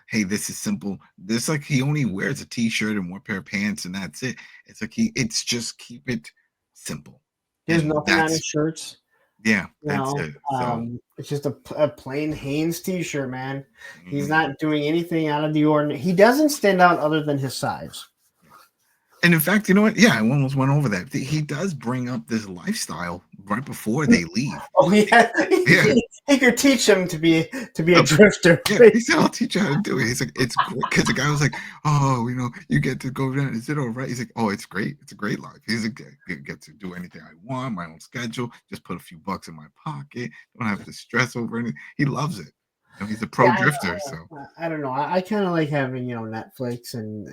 hey, this is simple. This like he only wears a t-shirt and one pair of pants and that's it. It's like it's just keep it simple. There's nothing on his shirts. Yeah, that's it. So, it's just a plain Hanes t-shirt, man. He's not doing anything out of the ordinary. He doesn't stand out other than his size. And in fact, you know what? Yeah, I almost went over that. He does bring up this lifestyle right before they leave. Oh yeah, Yeah. he could teach him to be a Uh, drifter. Yeah, he said, "I'll teach you how to do it." He's like, "It's great," because the guy was like, "Oh, you get to go down. Is it all right?" He's like, "Oh, it's great. It's a great life." He's like, "I get to do anything I want, my own schedule. Just put a few bucks in my pocket. Don't have to stress over anything." He loves it. He's a pro Yeah, drifter, so I don't know. I kind of like having Netflix and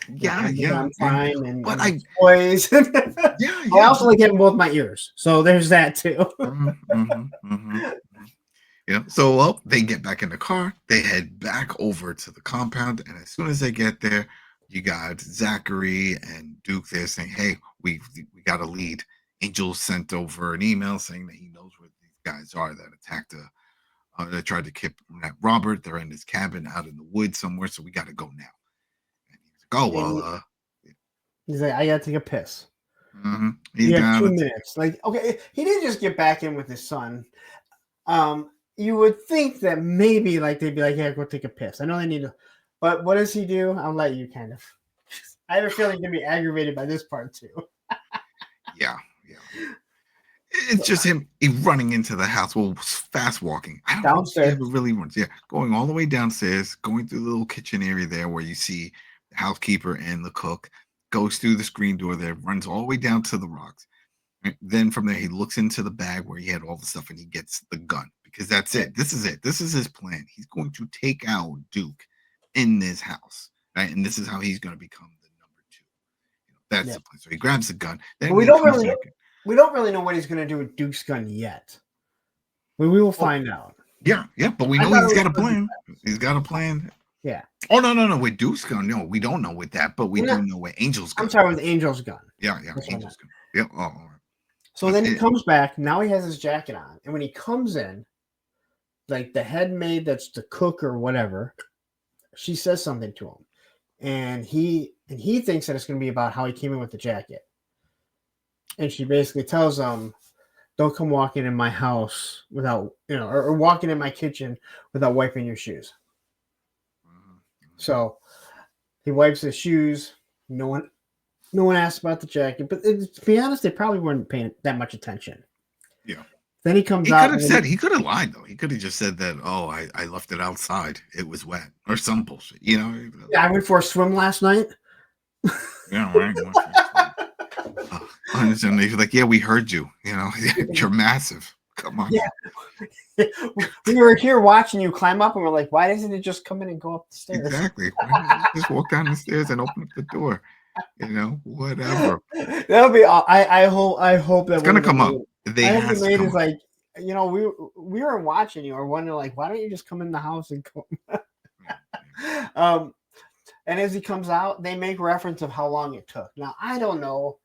yeah, yeah, Amazon yeah. Prime and But I, toys. yeah, I yeah. also like having both my ears, so there's that too. Mhm, mhm, mhm. So well, they get back in the car, they head back over to the compound, and as soon as they get there, you got Zachary and Duke there saying, "Hey, we got a lead." Angel sent over an email saying that he knows where these guys are that attacked that tried to kidnap Robert. They're in his cabin out in the woods somewhere, so we got to go now. And he's like, "Oh well, And he's like, I gotta take a piss. he You have got 2 minutes. Like, okay, he didn't just get back in with his son. You would think that maybe like they'd be like, yeah, go take a piss. I know they need to, but what does he do? I'll let you kind of. I have a feeling he's gonna be aggravated by this part too. yeah, yeah." It's just him running into the house. Well, fast walking. I don't know if he Downstairs. ever really runs. Yeah, going all the way downstairs, going through the little kitchen area there where you see the housekeeper and the cook, goes through the screen door there, runs all the way down to the rocks. Right? Then from there, he looks into the bag where he had all the stuff and he gets the gun because that's it. This is it. This is his plan. He's going to take out Duke in this house. Right? And this is how he's going to become the number two. That's Yeah. the plan. So he grabs the gun. Then But we he don't comes really back. we don't really know what he's gonna do with Duke's gun yet. But we will find out. Yeah, yeah, but we I know thought he's it got a was gonna be plan. He's got a plan. Yeah. Oh no, with Duke's gun, no, we don't know with that, but we Well, do know with Angel's I'm gun. sorry, with Angel's gun. Yeah, That's what I Angel's meant. gun. Yeah, oh, all right. So But then he comes back. Now he has his jacket on, and when he comes in, like the head maid, that's the cook or whatever, she says something to him, and he thinks that it's going to be about how he came in with the jacket, and she basically tells him, "Don't come walking in my house without or walking in my kitchen without wiping your shoes." So he wipes his shoes. No one asked about the jacket, but to be honest, they probably weren't paying that much attention. yeah, Then he comes he out. could have said he could have lied though. He could have just said that. Oh, I left it outside. It was wet or some bullshit. Yeah, I went for a swim last night. Yeah, right. And he's like, yeah, we heard you. You're massive. Come on. Yeah. We were here watching you climb up, and we're like, why doesn't it just come in and go up the stairs? Exactly. Why don't you just walk down the stairs and open up the door. Whatever. That'll be all. I hope that It's gonna come up. They I hope has the to maid come is up. like, we were watching you or wondering like, why don't you just come in the house and go? And as he comes out, they make reference of how long it took. Now I don't know.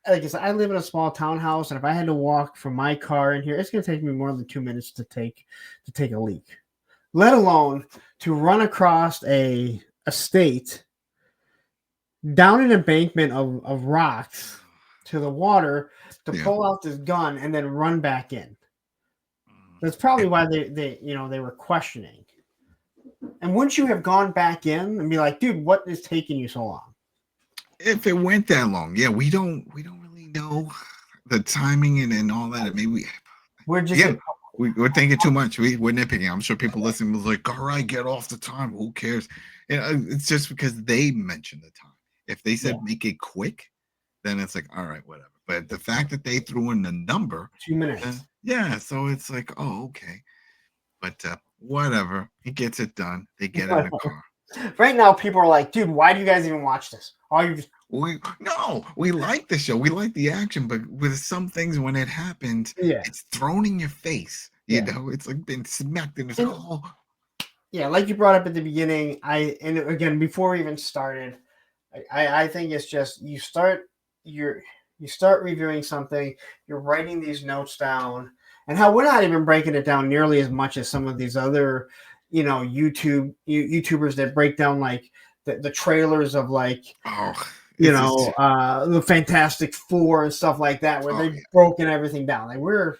Like I said, I live in a small townhouse, and if I had to walk from my car in here, it's going to take me more than 2 minutes to take a leak, let alone to run across a state down an embankment of rocks to the water to pull out this gun and then run back in. That's probably why they were questioning. And wouldn't you have gone back in and be like, dude, what is taking you so long? If it went that long, yeah, we don't really know the timing and all that. Maybe We're just we're thinking too much. We're nitpicking. I'm sure people listening was like, all right, get off the time. Who cares? It's just because they mentioned the time. If they said make it quick, then it's like, all right, whatever. But the fact that they threw in the number 2 minutes. Yeah, so it's like, oh, okay. But whatever. He gets it done. They get in the car. Right now, people are like, dude, why do you guys even watch this? We like the show. We like the action, but with some things when it happens, it's thrown in your face. It's like been smacked in the face. Yeah, like you brought up at the beginning, and again before we even started, I think it's just you start reviewing something, you're writing these notes down, and how we're not even breaking it down nearly as much as some of these other, YouTubers that break down like the trailers of like the Fantastic Four and stuff like that, where they've broken everything down. Like we're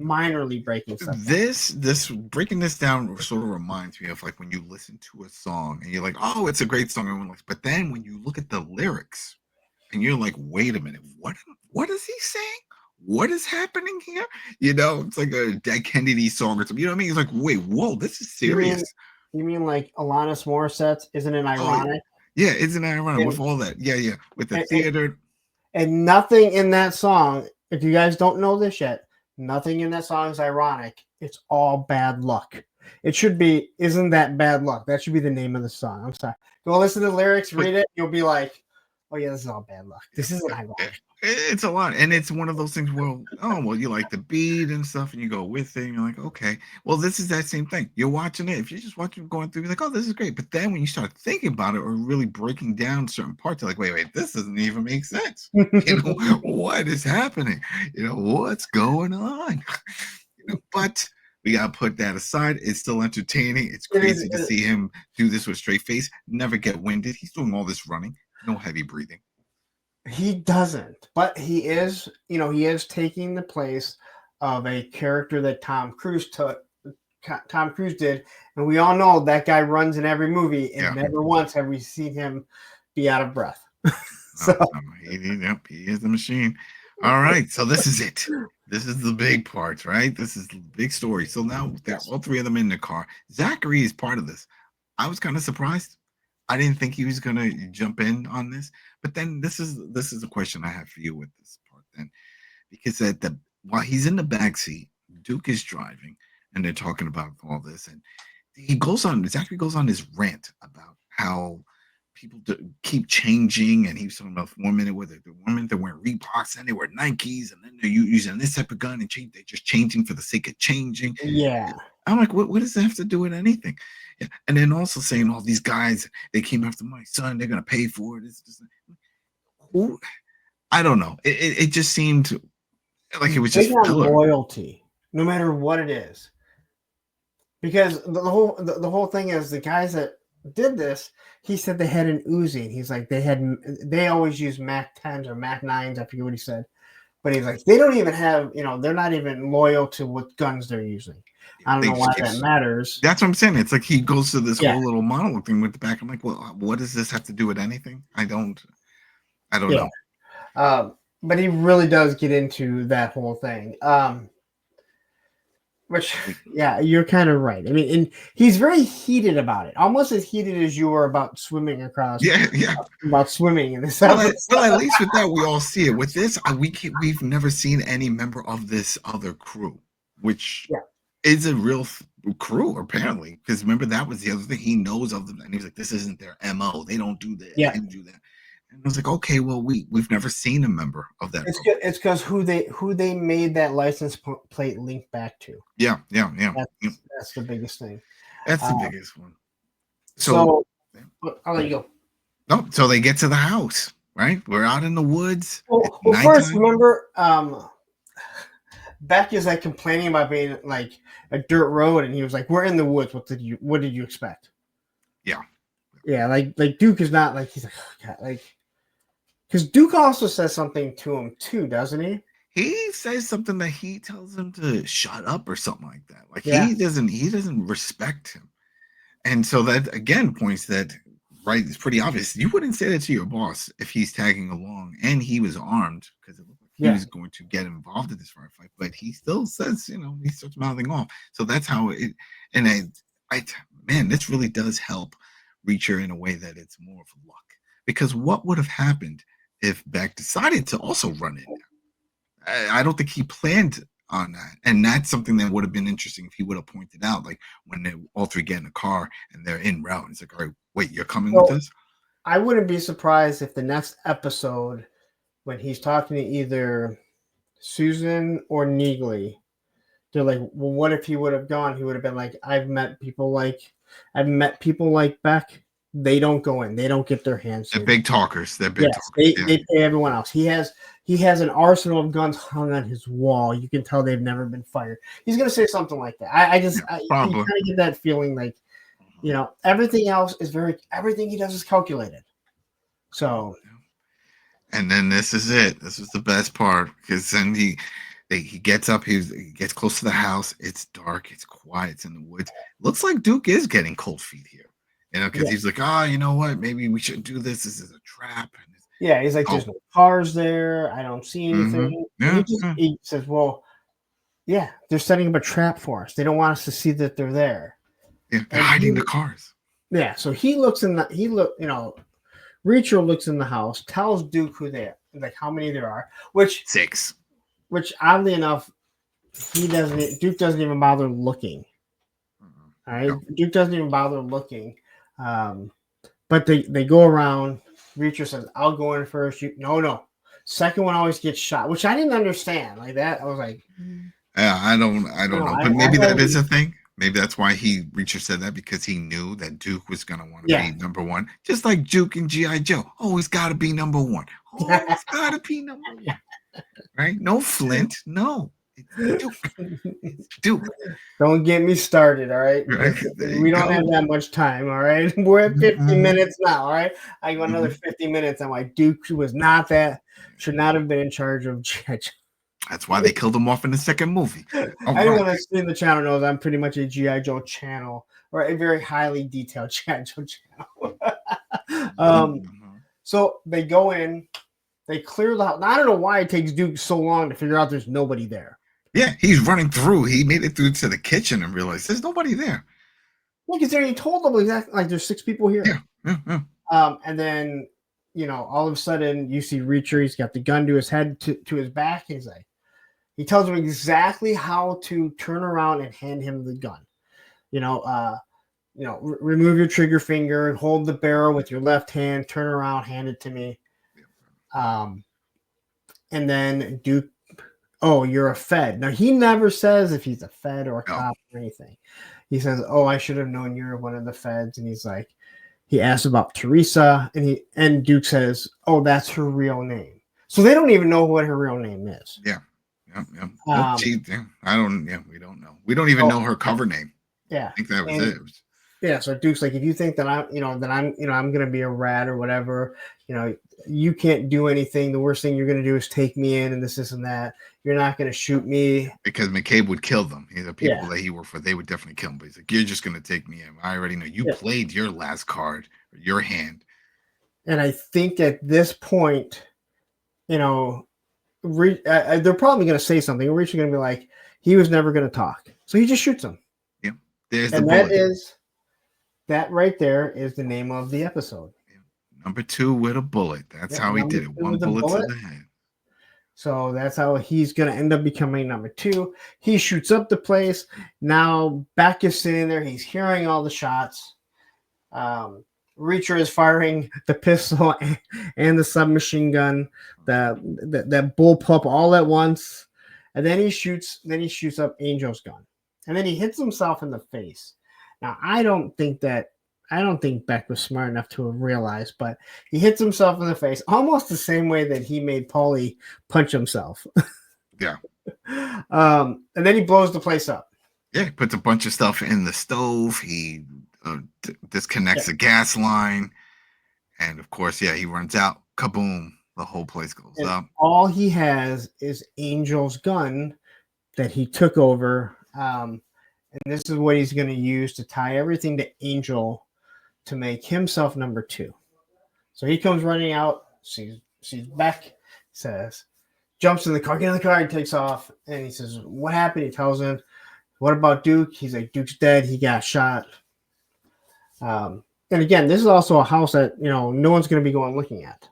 minorly breaking stuff down. This breaking this down sort of reminds me of like when you listen to a song and you're like, oh, it's a great song, everyone likes, but then when you look at the lyrics and you're like, wait a minute, what is he saying? What is happening here? You know, it's like a Dead Kennedy song or something. You know what I mean? It's like, wait, whoa, this is serious. You mean like Alanis Morissette's Isn't It Ironic? Yeah, isn't it ironic with all that? Yeah, with the theater. And nothing in that song, if you guys don't know this yet, nothing in that song is ironic. It's all bad luck. It should be, Isn't That Bad Luck? That should be the name of the song. I'm sorry. Go listen to the lyrics, read it. You'll be like, oh, yeah, this is all bad luck. This isn't ironic. It's a lot. And it's one of those things where, you like the beat and stuff and you go with it. And you're like, okay, well, this is that same thing. You're watching it. If you're just watching it going through, you're like, oh, this is great. But then when you start thinking about it or really breaking down certain parts, you're like, wait, this doesn't even make sense. What is happening? What's going on? But we got to put that aside. It's still entertaining. It's crazy to see him do this with a straight face, never get winded. He's doing all this running, no heavy breathing. He doesn't, but he is taking the place of a character that Tom Cruise did, and we all know that guy runs in every movie, and never once have we seen him be out of breath. He is the machine. All right, so this is it. This is the big part, right? This is the big story. So now they're all three of them in the car. Zachary is part of this. I was kind of surprised. I didn't think he was going to jump in on this, but then this is a question I have for you with this part then, because while he's in the backseat, Duke is driving, and they're talking about all this, and Zachary goes on this rant about how people keep changing, and he was talking about 1 minute where the women they're wearing Reeboks and they wear Nikes, and then they're using this type of gun and they're just changing for the sake of changing. Yeah, I'm like, what does that have to do with anything? Yeah. And then also saying all these guys, they came after my son, they're gonna pay for it. I don't know. It just seemed like it was just loyalty, no matter what it is. Because the whole thing is the guys that did this, he said they had an Uzi, and he's like they always use Mac 10s or Mac 9s, I forget what he said. But he's like, they don't even have, they're not even loyal to what guns they're using. I don't know why that matters. That's what I'm saying. It's like he goes to this whole little monologue thing with the back. I'm like, well, what does this have to do with anything? I don't know. But he really does get into that whole thing. Which, you're kind of right. I mean, and he's very heated about it, almost as heated as you were about swimming across. About swimming in this. Well, at least with that, we all see it. With this, we've never seen any member of this other crew, which is a real crew apparently. Because remember, that was the other thing, he knows of them, and he was like, "This isn't their MO. They don't do that. They don't do that." And I was like, okay, well, we've never seen a member of that. It's because who they made that license plate link back to. Yeah. That's the biggest thing. That's the biggest one. So I'll let you go. No, so they get to the house, right? We're out in the woods. Well first, remember, Beck is like complaining about being like a dirt road, and he was like, "We're in the woods. What did you expect?" Yeah, like Duke is not like, he's like, oh, God, like, because Duke also says something to him too, doesn't he? He says something that he tells him to shut up or something like that. Like he doesn't respect him, and so that again points that it's pretty obvious. You wouldn't say that to your boss if he's tagging along and he was armed, because it looked like he was going to get involved in this firefight, but he still says, he starts mouthing off. So that's how it. And this really does help Reacher in a way that it's more of luck, because what would have happened if Beck decided to also run in there? I don't think he planned on that, and that's something that would have been interesting if he would have pointed out, like when they all three get in the car and they're en route. It's like, all right, wait, you're coming with us? I wouldn't be surprised if the next episode, when he's talking to either Susan or Neagley, they're like, well, what if he would have gone? He would have been like, I've met people like Beck. They don't go in. They don't get their hands. They're big talkers. They're big talkers. They pay everyone else. He has an arsenal of guns hung on his wall. You can tell they've never been fired. He's going to say something like that. I kind of get that feeling like, everything else is everything he does is calculated. So. And then this is it. This is the best part, because then he gets up. He gets close to the house. It's dark. It's quiet. It's in the woods. Looks like Duke is getting cold feet here. Because Yeah. he's like, you know what? Maybe we shouldn't do this. This is a trap. And Yeah, he's like, oh, there's no cars there. I don't see anything. And yeah, he says, well, yeah, they're setting up a trap for us. They don't want us to see that they're there. yeah. They're And hiding the cars. yeah, so Reacher looks in the house, tells Duke who they are, like how many there are, which 6. oddly enough, Duke doesn't even bother looking. All right, No. Duke doesn't even bother looking. But they go around. Reacher says, "I'll go in first." No. Second one always gets shot, which I didn't understand. Like that, I was like, Yeah, I don't know, but maybe that is a thing. Maybe that's why Reacher said that, because he knew that Duke was gonna want to be number one, just like Duke and GI Joe. Always got to be number one. Always got to be number one. Right? No Flint. No. It's Duke. It's Duke. Don't get me started, all right? Right? We don't have that much time, all right? We're at 50 minutes now, all right? I go another Mhm. 50 minutes. I'm like, Duke should not have been in charge of G.I. Joe. That's why they killed him off in the second movie. Anyone that's seen the channel knows I'm pretty much a G.I. Joe channel, or a very highly detailed G.I. Joe channel. So they go in, they clear the house. Now, I don't know why it takes Duke so long to figure out there's nobody there. Yeah, he's running through. He made it through to the kitchen and realized there's nobody there. Yeah, because he told them exactly, like, there's 6 people here. Yeah. And then, all of a sudden you see Reacher. He's got the gun to his head, to his back. He's like, he tells him exactly how to turn around and hand him the gun. Remove your trigger finger and hold the barrel with your left hand. Turn around, hand it to me. And then Duke, oh, you're a Fed. Now, he never says if he's a Fed or a cop or anything. He says, oh, I should have known you're one of the Feds. And he's like, he asks about Teresa, and Duke says, oh, that's her real name. So they don't even know what her real name is. Yeah. I don't. Yeah, we don't know. We don't even know her cover name. Yeah, I think that was it. Yeah, so Duke's like, if you think that I'm gonna be a rat or whatever, you can't do anything. The worst thing you're gonna do is take me in, and this and that. You're not gonna shoot me, because McCabe would kill them. The people that he worked for, they would definitely kill him. But he's like, you're just gonna take me in. I already know you played your last card, your hand. And I think at this point, they're probably going to say something. Reacher's going to be like, he was never going to talk. So he just shoots him. Yeah. There's and the bullet. That right there is the name of the episode. Yeah. Number 2 with a bullet. That's how he did it. 1 bullet to the head. So that's how he's going to end up becoming number 2. He shoots up the place. Now Beck is sitting there. He's hearing all the shots. Reacher is firing the pistol and the submachine gun, that bullpup all at once, and then he shoots up Angel's gun, and then he hits himself in the face. Now I don't think Beck was smart enough to have realized, but he hits himself in the face almost the same way that he made Paulie punch himself. Yeah. And then he blows the place up. Yeah, he puts a bunch of stuff in the stove. He disconnects the gas line, and of course, he runs out. Kaboom! The whole place goes up. All he has is Angel's gun that he took over, and this is what he's going to use to tie everything to Angel to make himself number 2. So he comes running out, sees Beck, jumps in the car, get in the car, he takes off, and he says, "What happened?" He tells him, "What about Duke?" He's like, "Duke's dead. He got shot." And again, this is also a house that no one's going to be going looking at.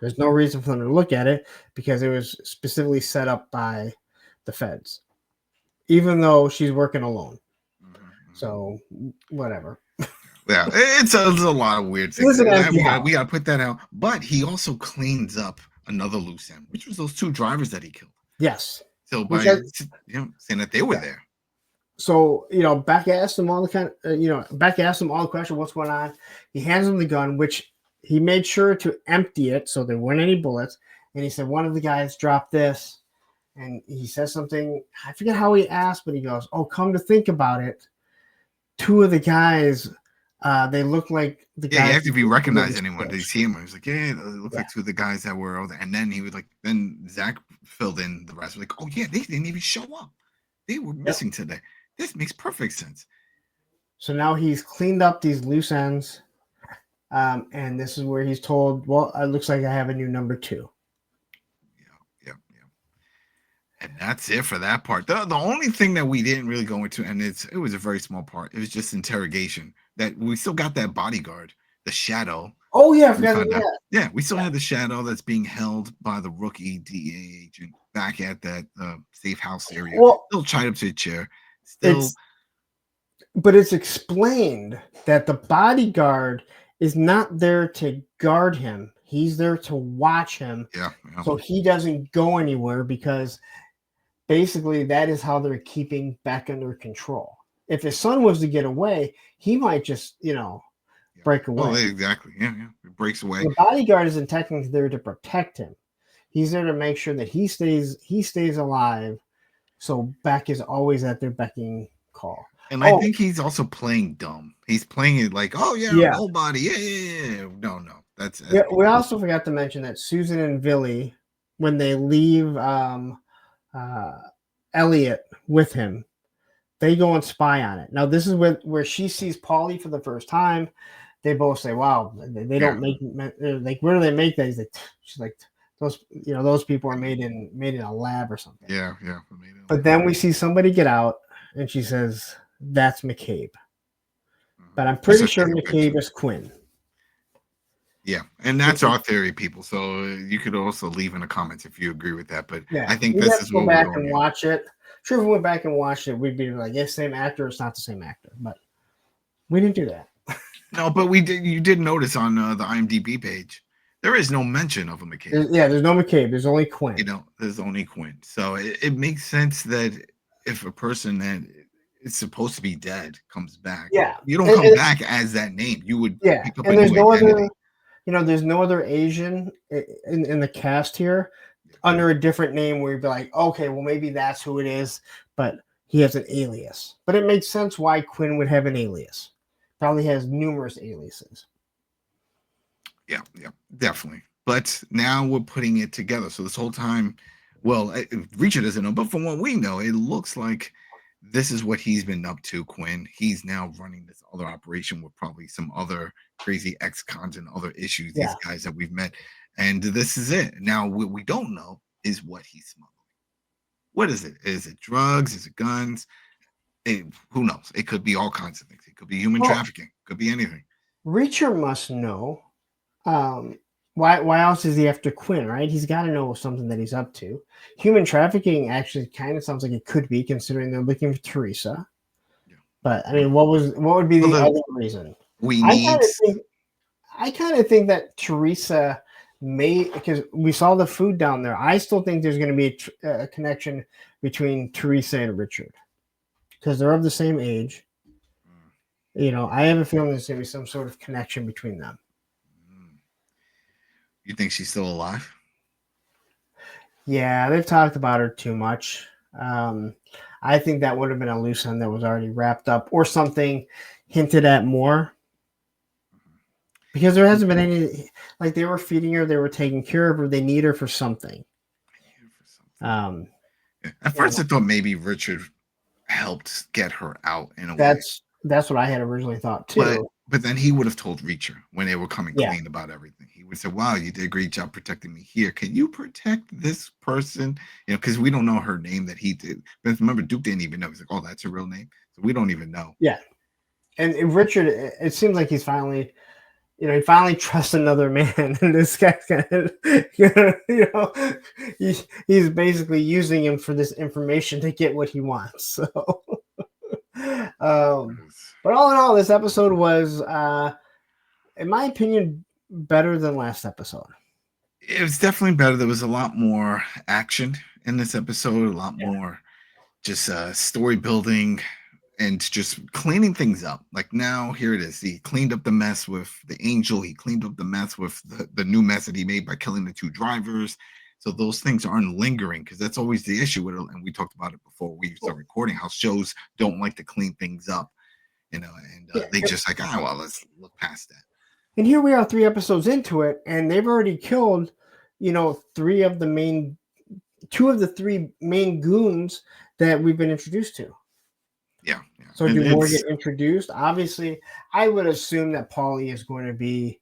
There's no reason for them to look at it because it was specifically set up by the Feds, even though she's working alone. So whatever. Yeah, it's a lot of weird things. We got to put that out. But he also cleans up another loose end, which was those 2 drivers that he killed. Yes. So by saying that they were there. So, Beck asked him all the questions, what's going on. He hands him the gun, which he made sure to empty it so there weren't any bullets. And he said, one of the guys dropped this. And he says something, I forget how he asked, but he goes, oh, come to think about it, 2 of the guys They look like the Yeah, you guys. have to if you who did recognize the anyone. They sketch. see him. He's like, yeah, it looks Yeah. like two of the guys that were over there. And then he was like, then Zach filled in the rest. Like, oh yeah, they didn't even show up. They were Yep. missing today. This makes perfect sense. So now he's cleaned up these loose ends, and this is where he's told, "Well, it looks like I have a new number 2." Yeah. And that's it for that part. The only thing that we didn't really go into, and it was a very small part. It was just interrogation. That we still got that bodyguard, the shadow. Oh yeah, I We forgot. found out. Yeah, Yeah, we still had the shadow that's being held by the rookie DEA agent back at that safe house area. well, Still tied up to a chair. Still, it's explained that the bodyguard is not there to guard him. He's there to watch him, yeah. so he doesn't go anywhere because basically that is how they're keeping Beck under control. If his son was to get away, he might just, break Oh, away. exactly. Yeah. It breaks away. The bodyguard isn't technically there to protect him. He's there to make sure that he stays alive. So Beck is always at their becking call. And I think he's also playing dumb. He's playing it like, oh yeah, Yeah. nobody. Yeah. No. That's Yeah, we also forgot to mention that Susan and Billy, when they leave Elliot with him, they go and spy on it. Now, this is where she sees Paulie for the first time. They both say, "Wow, they don't make like where do they make that?" She's like, those people are made in a lab or something. Yeah. But then we see somebody get out, and she says, "That's McCabe." But I'm pretty sure McCabe is Quinn. Yeah, and that's our theory, people. So you could also leave in the comments if you agree with that. But Yeah, I think we this have is to go what back we're and going. watch it. Sure, if we went back and watched it, we'd be like, "Yes, same actor." It's not the same actor, but we didn't do that. No, but we did. You did notice on the IMDb page, there is no mention of a McCabe. There's no McCabe. There's only Quinn. There's only Quinn. So it makes sense that if a person that is supposed to be dead comes back, Yeah, you don't come back as that name. You would pick up a there's new no identity. there's no other Asian in the cast here under a different name where you'd be like, okay, well maybe that's who it is, but he has an alias. But it makes sense why Quinn would have an alias. Probably has numerous aliases. Yeah, definitely. But now we're putting it together. So this whole time, well, Reacher doesn't know, but from what we know, it looks like this is what he's been up to, Quinn. He's now running this other operation with probably some other crazy ex-cons and other issues, these guys that we've met. And this is it. Now, what we don't know is what he's smuggling. What is it? Is it drugs? Is it guns? Who knows? It could be all kinds of things. It could be human trafficking. It could be anything. Reacher must know. Why else is he after Quinn, right? He's got to know something that he's up to. Human trafficking actually kind of sounds like it could be, considering they're looking for Teresa. Yeah. But I mean, what would be the other reason? I kind of think that Teresa may, because we saw the food down there. I still think there's going to be a connection between Teresa and Richard because they're of the same age. I have a feeling there's going to be some sort of connection between them. You think she's still alive? Yeah, they've talked about her too much. I think that would have been a loose end that was already wrapped up or something hinted at more. Because there hasn't been any, like they were feeding her, they were taking care of her, they need her for something. At first I thought maybe Richard helped get her out in a way. That's what I had originally thought too. But then he would have told Reacher when they were coming clean about everything. He would say, wow, you did a great job protecting me here. Can you protect this person? Because we don't know her name that he did. But remember, Duke didn't even know. He's like, oh, that's her real name. So we don't even know. Yeah. And Richard, it seems like he's finally, he finally trusts another man. And this guy's kind of, he's basically using him for this information to get what he wants. So. But all in all, this episode was, in my opinion, better than last episode. It was definitely better. There was a lot more action in this episode, a lot more just story building and just cleaning things up. Like now, here it is. He cleaned up the mess with the angel. He cleaned up the mess with the new mess that he made by killing the 2 drivers. So those things aren't lingering because that's always the issue with it. And we talked about it before we started recording, how shows don't like to clean things up. and Yeah, they just like, well, let's look past that. and here we are 3 episodes into it, and they've already killed, 3 of the main 2 of the 3 main goons that we've been introduced to. Yeah. So And do more get introduced? Obviously, I would assume that Paulie is going to be,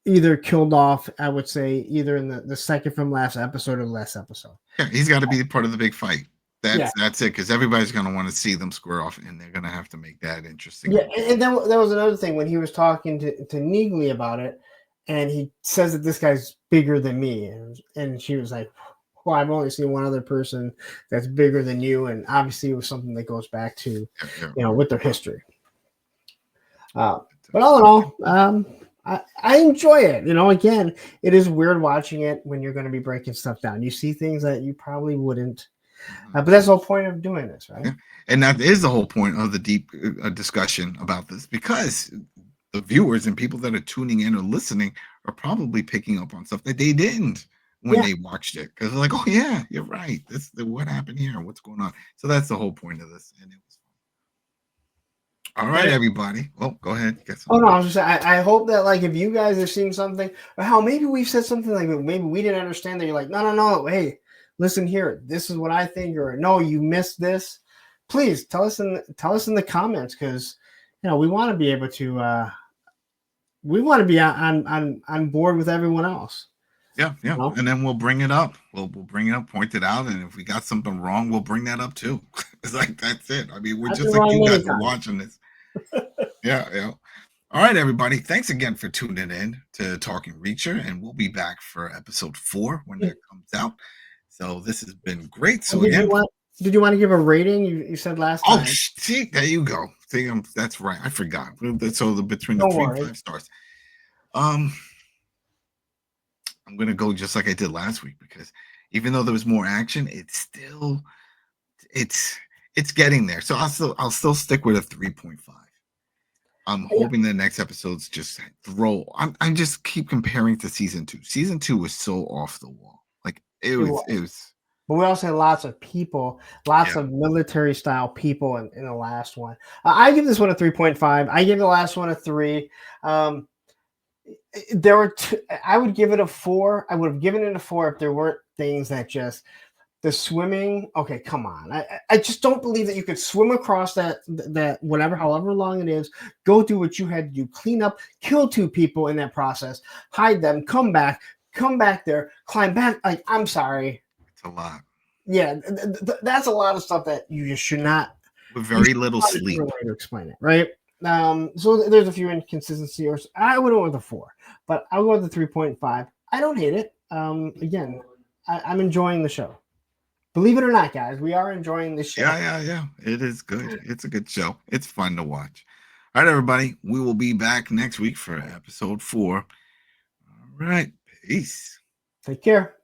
either killed off, I would say, either in the second from last episode or the last episode. yeah, he's got to be part of the big fight. Yeah. That's it, because everybody's going to want to see them square off, and they're going to have to make that interesting. Yeah, and then that was another thing when he was talking to Neegly about it, and he says that this guy's bigger than me, and she was like, well, I've only seen one other person that's bigger than you, and obviously it was something that goes back to, with their history. But all in all, I enjoy it. Again, it is weird watching it when you're going to be breaking stuff down. You see things that you probably wouldn't. But that's the whole point of doing this, right? Yeah. And that is the whole point of the deep discussion about this, because the viewers and people that are tuning in or listening are probably picking up on stuff that they didn't when they watched it, because they're like, oh yeah, you're right, what happened here, what's going on. So that's the whole point of this, and it was fun. All right, everybody. Well, go ahead. Oh no, I was just saying, I hope that, like, if you guys are seeing something, or how maybe we've said something like maybe we didn't understand, that you're like, no, hey, listen here, this is what I think, or no, you missed this. Please tell us in the comments, because we want to be able to we want to be on board with everyone else. Yeah. And then we'll bring it up. We'll bring it up, point it out, and if we got something wrong, we'll bring that up too. It's like, that's it. I mean, we're just like you guys are watching this. Yeah. All right, everybody. Thanks again for tuning in to Talking Reacher, and we'll be back for episode 4 when that comes out. So this has been great. So did you want to give a rating? You said last time. Oh, see, there you go. See, that's right. I forgot. So between the 3 and 5 stars. I'm gonna go just like I did last week, because even though there was more action, it's getting there. So I'll still stick with a 3.5. I'm hoping the next episodes just I just keep comparing to season 2. Season 2 was so off the wall. Like it was. But we also had lots of people, of military style people in the last one. I give this one a 3.5. I give the last one a 3. There were I would give it a 4. I would have given it a 4 if there weren't things that just the swimming. Okay, come on. I just don't believe that you could swim across that whatever, however long it is, go do what you had to do, clean up, kill 2 people in that process, hide them, come back there, climb back. Like, I'm sorry. It's a lot. Yeah, that's a lot of stuff that you just should not. With very little sleep. Way to explain it, right? So there's a few inconsistencies. I would have went with a 4, but I'll go with the 3.5. I don't hate it. Again, I'm enjoying the show. Believe it or not, guys, we are enjoying the show. Yeah. It is good. It's a good show. It's fun to watch. All right, everybody. We will be back next week for episode 4. All right. Peace. Take care.